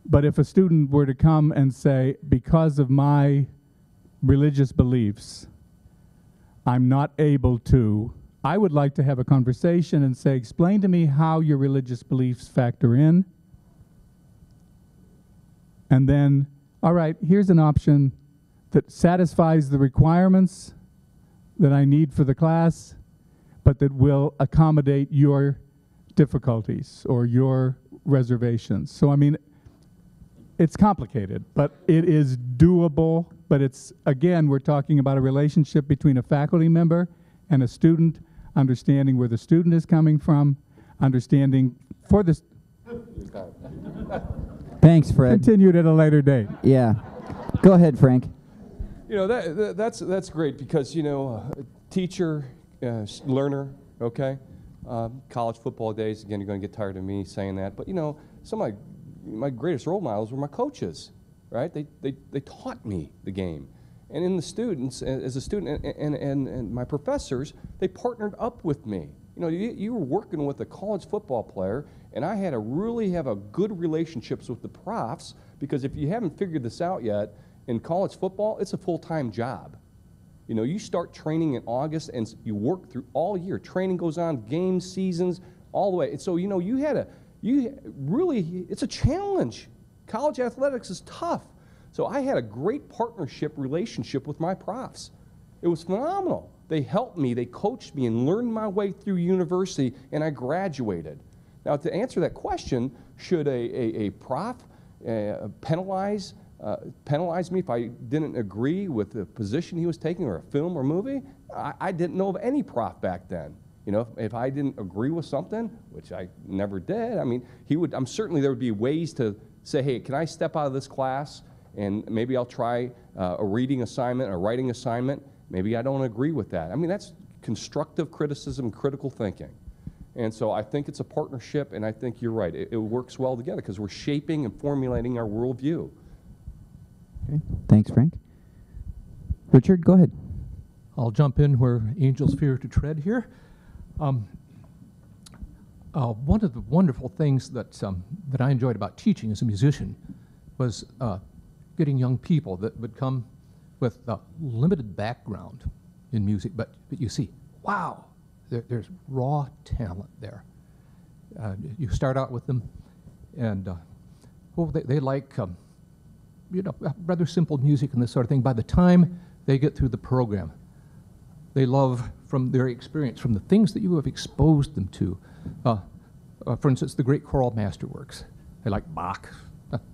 But if a student were to come and say, because of my religious beliefs, I'm not able to, I would like to have a conversation and say, explain to me how your religious beliefs factor in. And then, all right, here's an option that satisfies the requirements that I need for the class, but that will accommodate your difficulties or your reservations. So, I mean, it's complicated, but it is doable. But it's, again, we're talking about a relationship between a faculty member and a student, understanding where the student is coming from, understanding for this. Thanks, Fred. Continued at a later date. Yeah. Go ahead, Frank. You know, that's great because, you know, teacher, learner, okay? College football days, again, you're going to get tired of me saying that. But, you know, some of my greatest role models were my coaches, right? They taught me the game. And in the students, as a student, and my professors, they partnered up with me. You know, you were working with a college football player, and I had to really have a good relationships with the profs, because if you haven't figured this out yet, in college football, it's a full-time job. You know, you start training in August, and you work through all year. Training goes on, game seasons, all the way. And so, you know, it's a challenge. College athletics is tough. So I had a great partnership relationship with my profs. It was phenomenal. They helped me, they coached me, and learned my way through university, and I graduated. Now, to answer that question, should a prof penalize me if I didn't agree with the position he was taking, or a film or movie? I didn't know of any prof back then. You know, if I didn't agree with something, which I never did, I mean, certainly there would be ways to say, hey, can I step out of this class, and maybe I'll try a reading assignment, a writing assignment. Maybe I don't agree with that. I mean, that's constructive criticism, critical thinking. And so I think it's a partnership, and I think you're right. It works well together because we're shaping and formulating our worldview. Okay. Thanks, Frank. Richard, go ahead. I'll jump in where angels fear to tread here. One of the wonderful things that I enjoyed about teaching as a musician was getting young people that would come with a limited background in music, but you see, wow, there's raw talent there. You start out with them, and they like rather simple music and this sort of thing. By the time they get through the program, they love, from their experience, from the things that you have exposed them to. For instance, the great choral masterworks. They like Bach,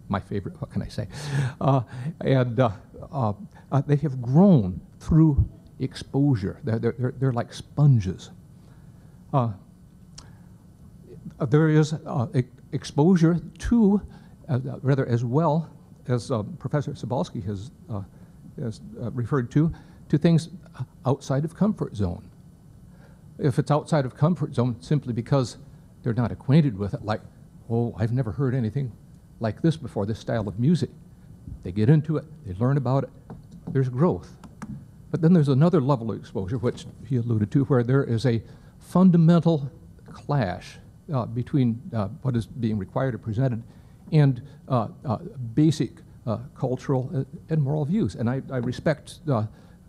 my favorite, what can I say? They have grown through exposure. They're like sponges. There is exposure to, rather as well as Professor Sebulske has referred to things outside of comfort zone. If it's outside of comfort zone simply because they're not acquainted with it, like, oh, I've never heard anything like this before, this style of music. They get into it, they learn about it, there's growth. But then there's another level of exposure, which he alluded to, where there is a fundamental clash between what is being required or presented and basic cultural and moral views. And I respect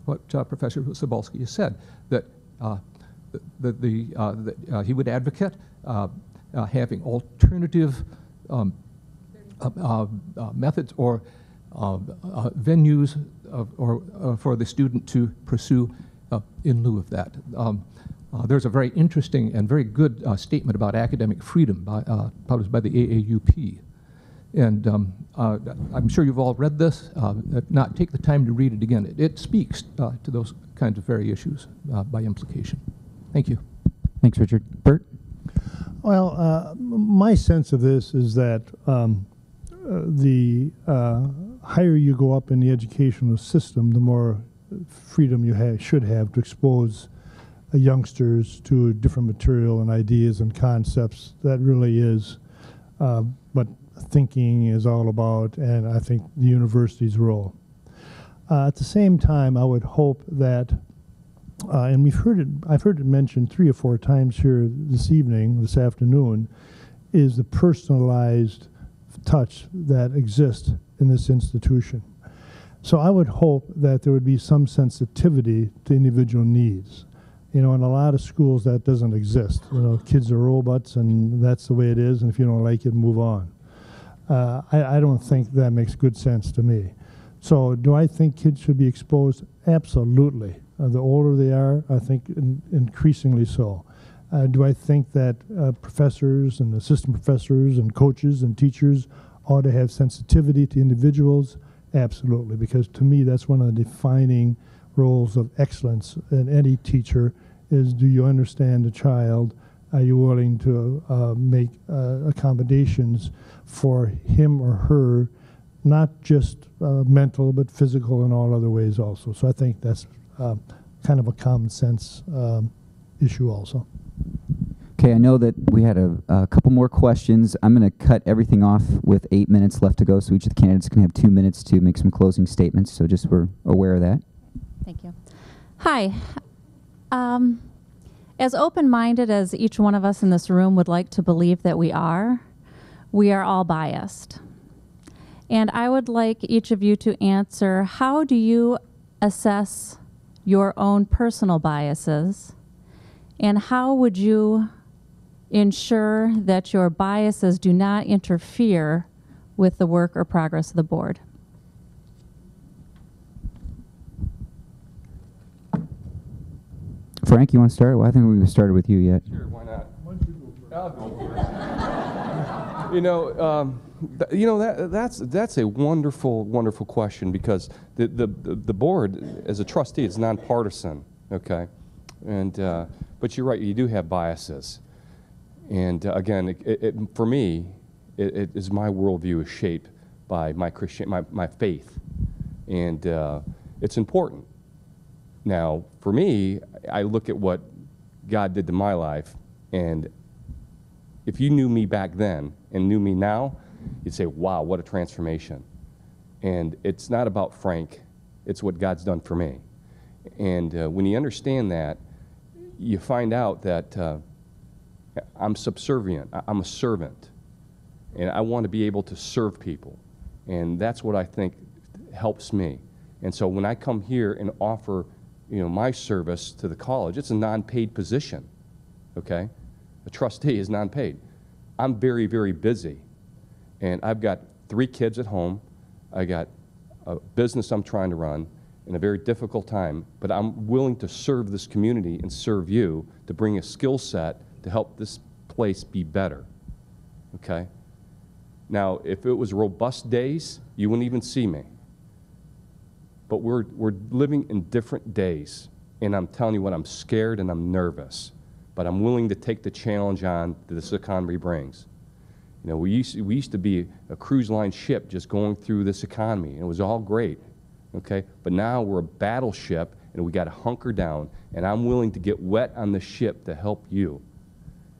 what Professor Sebulske has said, that he would advocate having alternative methods or venues for the student to pursue in lieu of that. There's a very interesting and very good statement about academic freedom published by the AAUP. And I'm sure you've all read this. If not, take the time to read it again. It speaks to those kinds of very issues by implication. Thank you. Thanks, Richard. Bert? Well, my sense of this is that the higher you go up in the educational system, the more freedom you should have to expose youngsters to different material and ideas and concepts. That really is what thinking is all about, and I think the university's role. At the same time, I would hope that, and I've heard it mentioned 3 or 4 times here this afternoon, is the personalized touch that exists in this institution. So I would hope that there would be some sensitivity to individual needs. In a lot of schools that doesn't exist. Kids are robots and that's the way it is, and if you don't like it, move on. I don't think that makes good sense to me. So do I think kids should be exposed? Absolutely. The older they are, I think increasingly so. Do I think that professors and assistant professors and coaches and teachers ought to have sensitivity to individuals? Absolutely, because to me that's one of the defining roles of excellence in any teacher is, do you understand the child? Are you willing to make accommodations for him or her, not just mental, but physical and all other ways also. So I think that's kind of a common sense issue also. Okay, I know that we had a couple more questions. I'm going to cut everything off with 8 minutes left to go, so each of the candidates can have 2 minutes to make some closing statements, so just we're aware of that. Thank you. Hi. As open-minded as each one of us in this room would like to believe that we are all biased. And I would like each of you to answer, how do you assess your own personal biases? And how would you ensure that your biases do not interfere with the work or progress of the board? Frank, you want to start? Well, I think we started with you yet. Sure, why not? I'll go first. That's a wonderful, wonderful question, because the board, as a trustee, is nonpartisan. Okay, and but you're right, you do have biases, and again, for me, it is my worldview is shaped by my faith, and it's important. Now, for me, I look at what God did to my life, and if you knew me back then and knew me now, you'd say, wow, what a transformation. And it's not about Frank, it's what God's done for me. And when you understand that, you find out that I'm subservient, I'm a servant, and I want to be able to serve people. And that's what I think helps me. And so when I come here and offer, my service to the college, it's a non-paid position, okay? A trustee is non-paid. I'm very, very busy, and I've got 3 kids at home. I got a business I'm trying to run in a very difficult time, but I'm willing to serve this community and serve you to bring a skill set to help this place be better, okay? Now, if it was robust days, you wouldn't even see me. But we're living in different days, and I'm telling you what, I'm scared and I'm nervous, but I'm willing to take the challenge on that this economy brings. We used to be a cruise line ship just going through this economy, and it was all great, okay? But now we're a battleship, and we got to hunker down, and I'm willing to get wet on the ship to help you.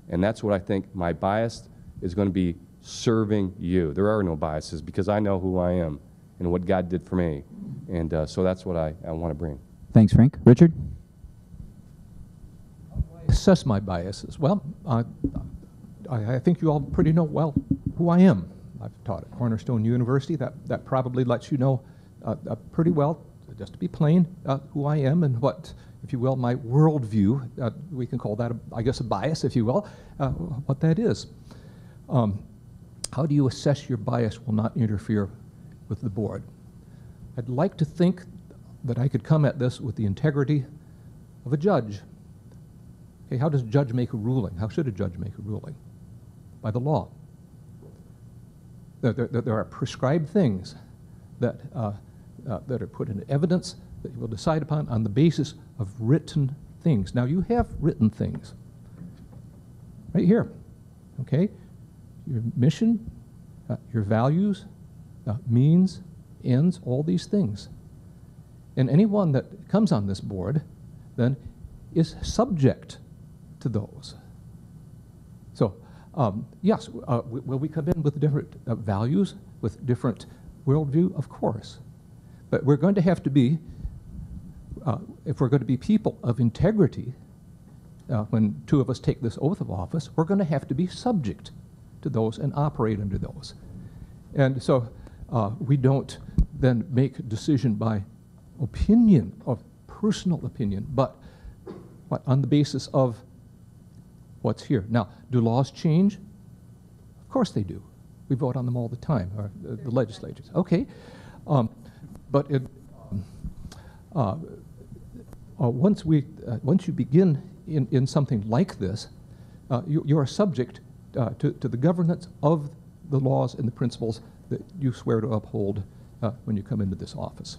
And that's what I think my bias is going to be, serving you. There are no biases because I know who I am and what God did for me. And so that's what I want to bring. Thanks, Frank. Richard? Assess my biases. Well, I think you all pretty know well who I am. I've taught at Cornerstone University. That probably lets you know pretty well, just to be plain, who I am and what, if you will, my worldview, we can call that, I guess, a bias, if you will, what that is. How do you assess your bias will not interfere with the board? I'd like to think that I could come at this with the integrity of a judge. Okay, how does a judge make a ruling? How should a judge make a ruling? By the law. There are prescribed things that are put into evidence that you will decide upon on the basis of written things. Now, you have written things right here, okay? Your mission, your values, means, ends, all these things. And anyone that comes on this board then is subject to those. So, yes, will we come in with different values, with different worldview? Of course. But we're going to have to be, if we're going to be people of integrity, when 2 of us take this oath of office, we're going to have to be subject to those and operate under those. And so we don't then make a decision by opinion, of personal opinion, but on the basis of what's here. Now, do laws change? Of course they do. We vote on them all the time, or the legislatures. Okay, but once you begin in something like this, you are subject to the governance of the laws and the principles that you swear to uphold when you come into this office.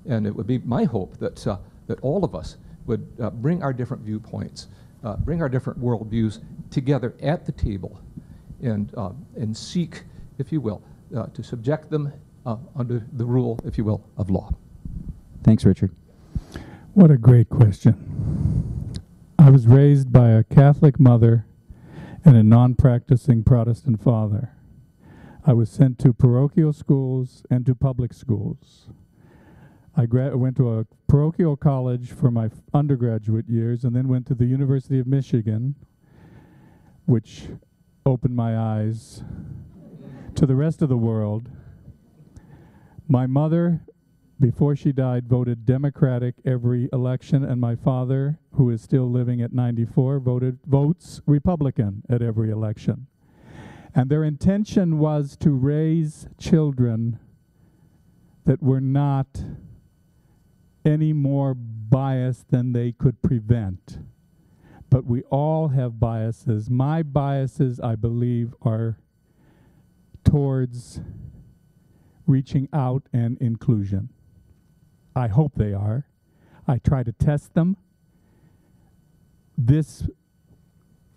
And it would be my hope that that all of us would bring our different viewpoints, bring our different worldviews together at the table, and seek, if you will, to subject them under the rule, if you will, of law. Thanks, Richard. What a great question. I was raised by a Catholic mother and a non-practicing Protestant father. I was sent to parochial schools and to public schools. I went to a parochial college for my undergraduate years and then went to the University of Michigan, which opened my eyes to the rest of the world. My mother, before she died, voted Democratic every election, and my father, who is still living at 94, votes Republican at every election. And their intention was to raise children that were not any more biased than they could prevent. But we all have biases. My biases, I believe, are towards reaching out and inclusion. I hope they are. I try to test them. This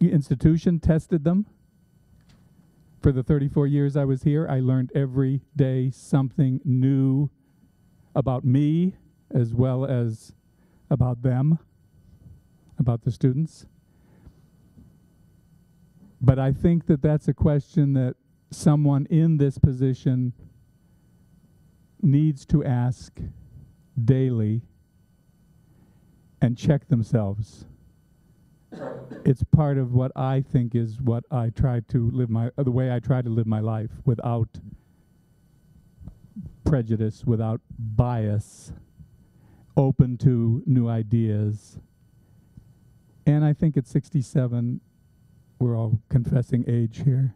institution tested them. For the 34 years I was here, I learned every day something new about me, as well as about them, about the students. But I think that that's a question that someone in this position needs to ask daily and check themselves. It's part of what I think is what I try to live the way I try to live my life, without prejudice, without bias, open to new ideas. And I think at 67, we're all confessing age here.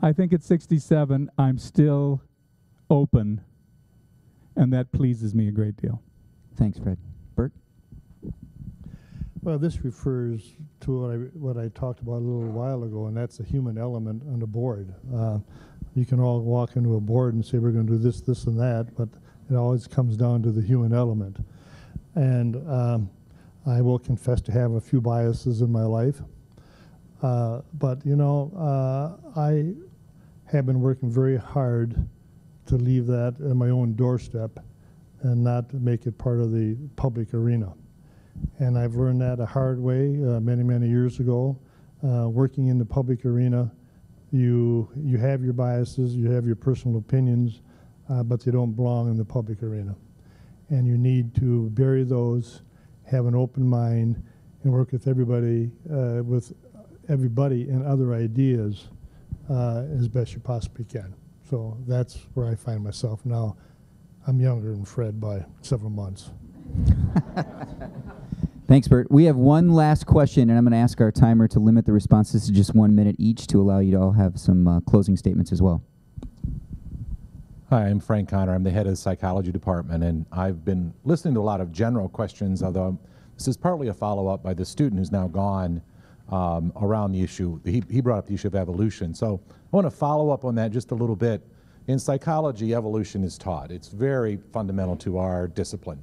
I think at 67, I'm still open, and that pleases me a great deal. Thanks, Fred. Bert? Well, this refers to what I talked about a little while ago, and that's the human element on the board. You can all walk into a board and say we're going to do this, this, and that, but it always comes down to the human element. And I will confess to have a few biases in my life. But, you know, I have been working very hard to leave that at my own doorstep and not make it part of the public arena. And I've learned that a hard way many, many years ago. Working in the public arena, you have your biases, you have your personal opinions, but they don't belong in the public arena. And you need to bury those, have an open mind, and work with everybody and other ideas as best you possibly can. So that's where I find myself now. I'm younger than Fred by several months. Thanks, Bert. We have one last question, and I'm going to ask our timer to limit the responses to just 1 minute each to allow you to all have some closing statements as well. Hi, I'm Frank Connor. I'm the head of the psychology department, and I've been listening to a lot of general questions, although this is partly a follow-up by the student who's now gone around the issue. He brought up the issue of evolution. So I want to follow up on that just a little bit. In psychology, evolution is taught. It's very fundamental to our discipline.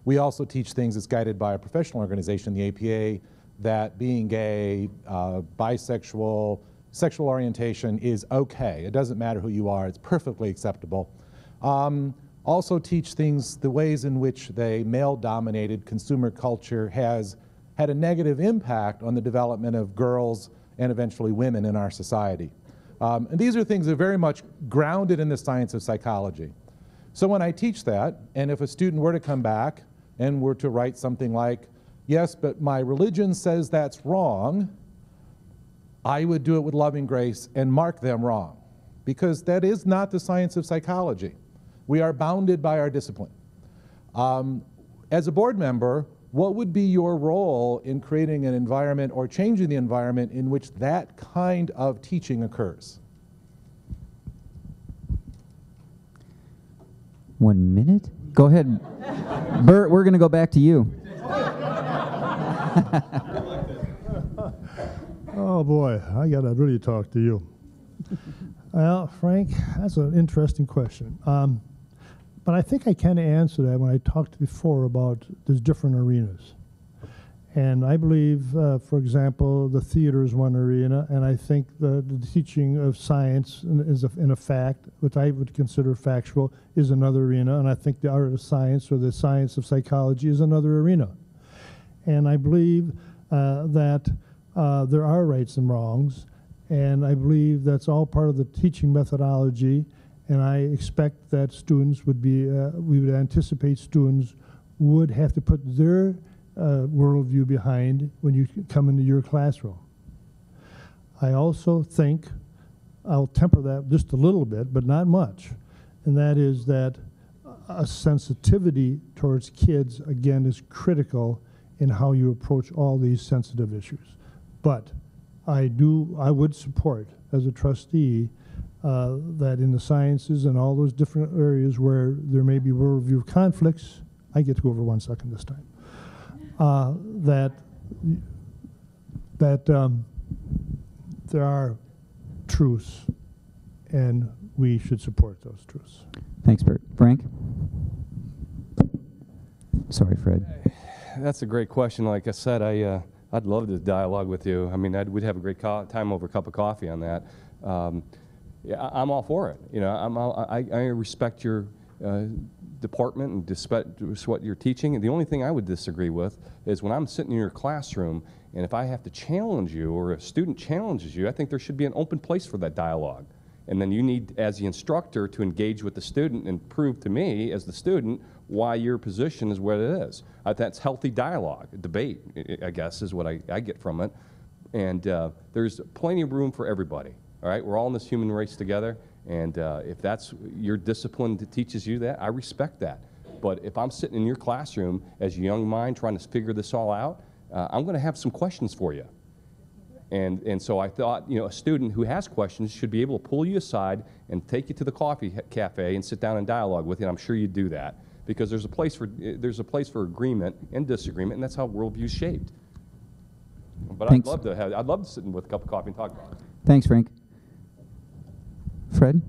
We also teach things that's guided by a professional organization, the APA, that being gay, bisexual, sexual orientation is okay. It doesn't matter who you are. It's perfectly acceptable. Also teach things, the ways in which the male-dominated consumer culture has had a negative impact on the development of girls and eventually women in our society. And these are things that are very much grounded in the science of psychology. So when I teach that, and if a student were to come back and were to write something like, yes, but my religion says that's wrong, I would do it with loving grace and mark them wrong, because that is not the science of psychology. We are bounded by our discipline. As a board member, what would be your role in creating an environment or changing the environment in which that kind of teaching occurs? 1 minute? Go ahead. Bert, we're going to go back to you. Oh boy, I got to really talk to you. Well, Frank, that's an interesting question. But I think I kind of answered that when I talked before about there's different arenas. And I believe, for example, the theater is one arena, and I think the teaching of science in a fact, which I would consider factual, is another arena, and I think the art of science or the science of psychology is another arena. And I believe that there are rights and wrongs, and I believe that's all part of the teaching methodology, and I expect that students would be, we would anticipate students would have to put their worldview behind when you come into your classroom. I also think, I'll temper that just a little bit, but not much, and that is that a sensitivity towards kids, again, is critical in how you approach all these sensitive issues. But I would support, as a trustee, that in the sciences and all those different areas where there may be worldview conflicts, I get to go over 1 second this time, that there are truths, and we should support those truths. Thanks, Bert. Frank? Sorry, Fred. That's a great question. Like I said, I'd love to dialogue with you. I mean, we'd have a great time over a cup of coffee on that. Yeah, I'm all for it. You know, I respect your department and despite what you're teaching. And the only thing I would disagree with is when I'm sitting in your classroom and if I have to challenge you or a student challenges you, I think there should be an open place for that dialogue. And then you need, as the instructor, to engage with the student and prove to me, as the student, why your position is what it is. That's healthy dialogue, debate, I guess, is what I get from it. And there's plenty of room for everybody, all right? We're all in this human race together, and if that's your discipline that teaches you that, I respect that. But if I'm sitting in your classroom as a young mind trying to figure this all out, I'm going to have some questions for you. And so I thought, you know, a student who has questions should be able to pull you aside and take you to the coffee cafe and sit down and dialogue with you, and I'm sure you'd do that. Because there's a place for agreement and disagreement, and that's how worldview's shaped. But Thanks. I'd love to sit with a cup of coffee and talk about it. Thanks, Frank. Fred?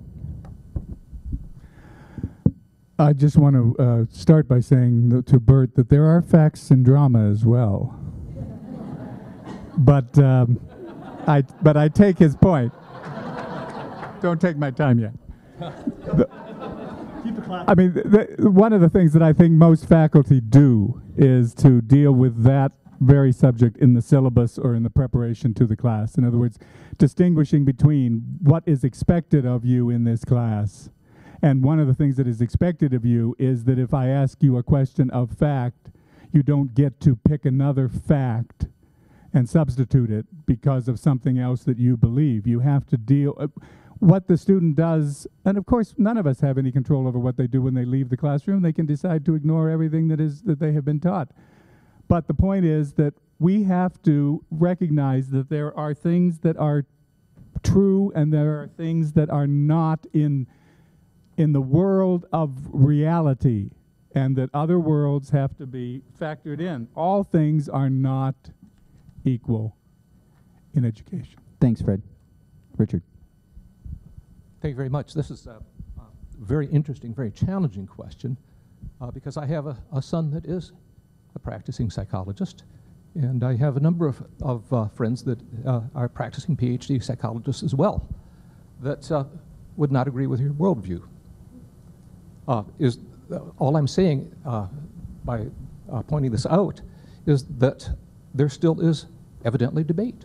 I just want to start by saying to Bert that there are facts in drama as well. But I take his point. Don't take my time yet. I mean, one of the things that I think most faculty do is to deal with that very subject in the syllabus or in the preparation to the class. In other words, distinguishing between what is expected of you in this class. And one of the things that is expected of you is that if I ask you a question of fact, you don't get to pick another fact and substitute it because of something else that you believe. You have to deal, what the student does, and of course none of us have any control over what they do when they leave the classroom. They can decide to ignore everything that they have been taught. But the point is that we have to recognize that there are things that are true and there are things that are not in the world of reality, and that other worlds have to be factored in. All things are not equal in education. Thanks, Fred. Richard? Thank you very much. This is a very interesting, very challenging question because I have a son that is a practicing psychologist, and I have a number of friends that are practicing PhD psychologists as well that would not agree with your worldview. All I'm saying by pointing this out is that there still is evidently debate.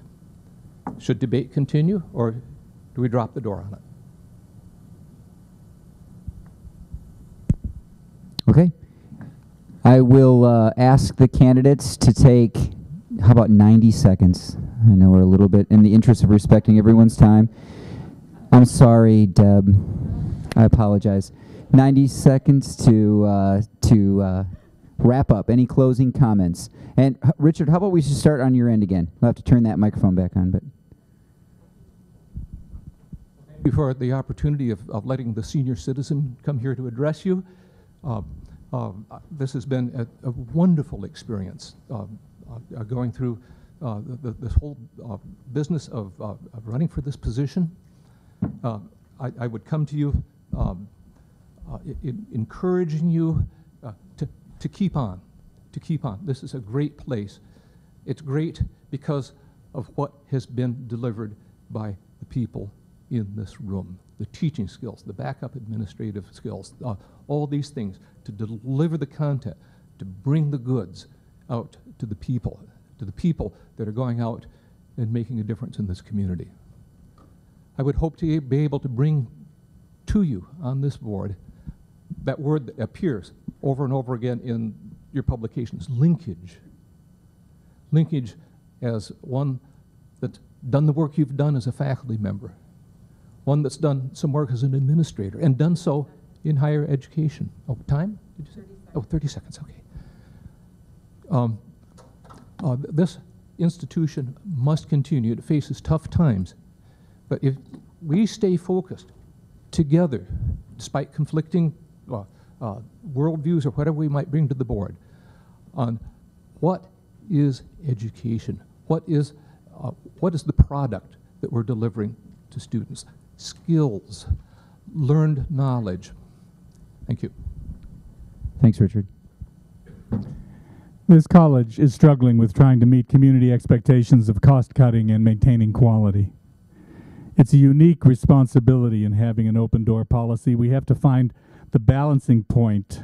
Should debate continue, or do we drop the door on it? Okay. I will ask the candidates to take, how about 90 seconds? I know we're a little bit, in the interest of respecting everyone's time. I'm sorry, Deb. I apologize. 90 seconds to wrap up. Any closing comments? And Richard, how about we should start on your end again? We'll have to turn that microphone back on. But Thank you for the opportunity of letting the senior citizen come here to address you. This has been a wonderful experience going through this whole business of running for this position. I would come to you encouraging you to keep on, This is a great place. It's great because of what has been delivered by the people in this room. The teaching skills, the backup administrative skills, all these things to deliver the content, to bring the goods out to the people that are going out and making a difference in this community. I would hope to be able to bring to you on this board that word that appears over and over again in your publications, linkage. Linkage as one that's done the work you've done as a faculty member, one that's done some work as an administrator, and done so in higher education. Oh, time? Did you say? 30 seconds. Okay. This institution must continue. It faces tough times. But if we stay focused together, despite conflicting worldviews or whatever we might bring to the board, on what is education, what is the product that we're delivering to students, skills, learned knowledge. Thank you. thanks, Richard. This college is struggling with trying to meet community expectations of cost cutting and maintaining quality. It's a unique responsibility in having an open door policy. We have to find the balancing point.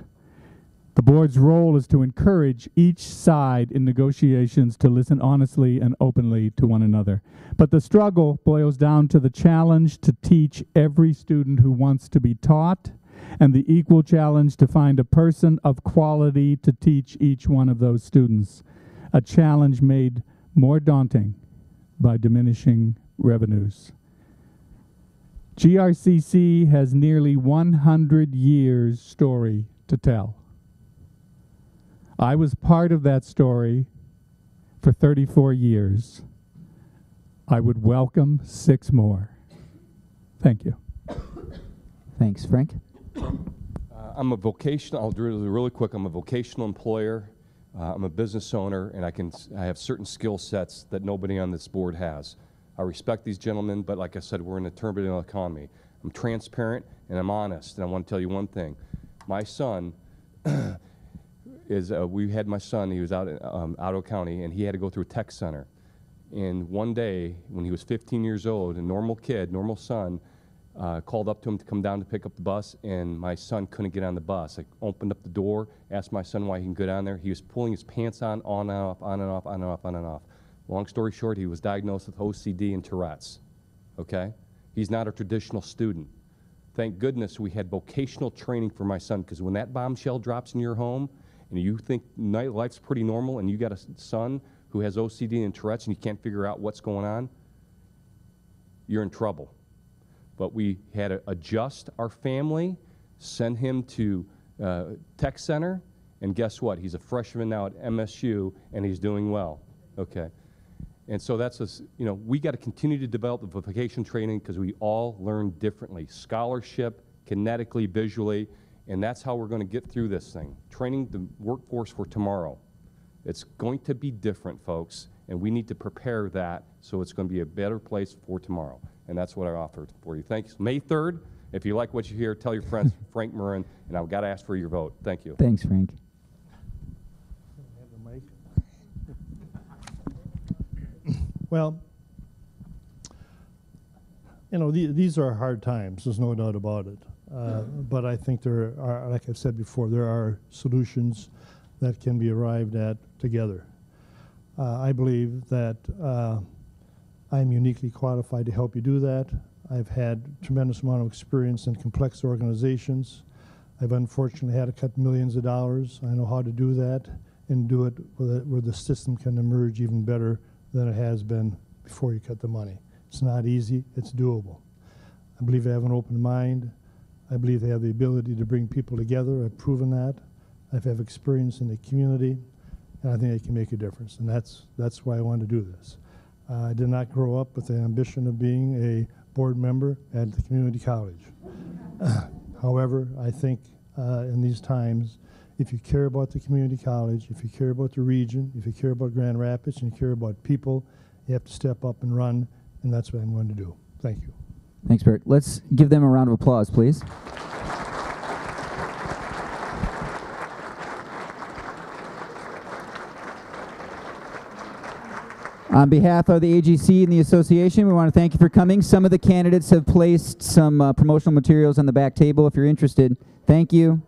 The board's role is to encourage each side in negotiations to listen honestly and openly to one another. But the struggle boils down to the challenge to teach every student who wants to be taught, and the equal challenge to find a person of quality to teach each one of those students. A challenge made more daunting by diminishing revenues. GRCC has nearly 100 years' story to tell. I was part of that story for 34 years. I would welcome 6 more. Thank you. Thanks, Frank. I'm a vocational, I'll do it really quick, I'm a vocational employer, I'm a business owner, and I have certain skill sets that nobody on this board has. I respect these gentlemen, but like I said, we're in a turbulent economy. I'm transparent and I'm honest, and I want to tell you one thing. My son we had my son, he was out in Ottawa County, and he had to go through a tech center. And one day, when he was 15 years old, a normal kid, normal son, called up to him to come down to pick up the bus, and my son couldn't get on the bus. I opened up the door, asked my son why he can go down there. He was pulling his pants on and off, on and off, on and off, on and off. Long story short, he was diagnosed with OCD and Tourette's, okay? He's not a traditional student. Thank goodness we had vocational training for my son, because when that bombshell drops in your home, and you think life's pretty normal, and you got a son who has OCD and Tourette's, and you can't figure out what's going on, you're in trouble. But we had to adjust our family, send him to tech center, and guess what? He's a freshman now at MSU, and he's doing well. Okay. And so that's we got to continue to develop the vocation training, because we all learn differently, scholarship, kinetically, visually, and that's how we're going to get through this thing. Training the workforce for tomorrow. It's going to be different, folks, and we need to prepare that so it's going to be a better place for tomorrow. And that's what I offered for you. Thanks. May 3rd, if you like what you hear, tell your friends, Frank Murin, and I've got to ask for your vote. Thank you. Thanks, Frank. Well, these are hard times. There's no doubt about it. But I think there are, like I've said before, there are solutions that can be arrived at together. I believe that I'm uniquely qualified to help you do that. I've had a tremendous amount of experience in complex organizations. I've unfortunately had to cut millions of dollars. I know how to do that and do it where the system can emerge even better than it has been before you cut the money. It's not easy, it's doable. I believe they have an open mind. I believe they have the ability to bring people together. I've proven that. I've had experience in the community, and I think they can make a difference, and that's why I wanted to do this. I did not grow up with the ambition of being a board member at the community college. However, I think in these times, if you care about the community college, if you care about the region, if you care about Grand Rapids, and you care about people, you have to step up and run, and that's what I'm going to do. Thank you. Thanks, Bert. Let's give them a round of applause, please. On behalf of the AGC and the association, we want to thank you for coming. Some of the candidates have placed some promotional materials on the back table if you're interested. Thank you.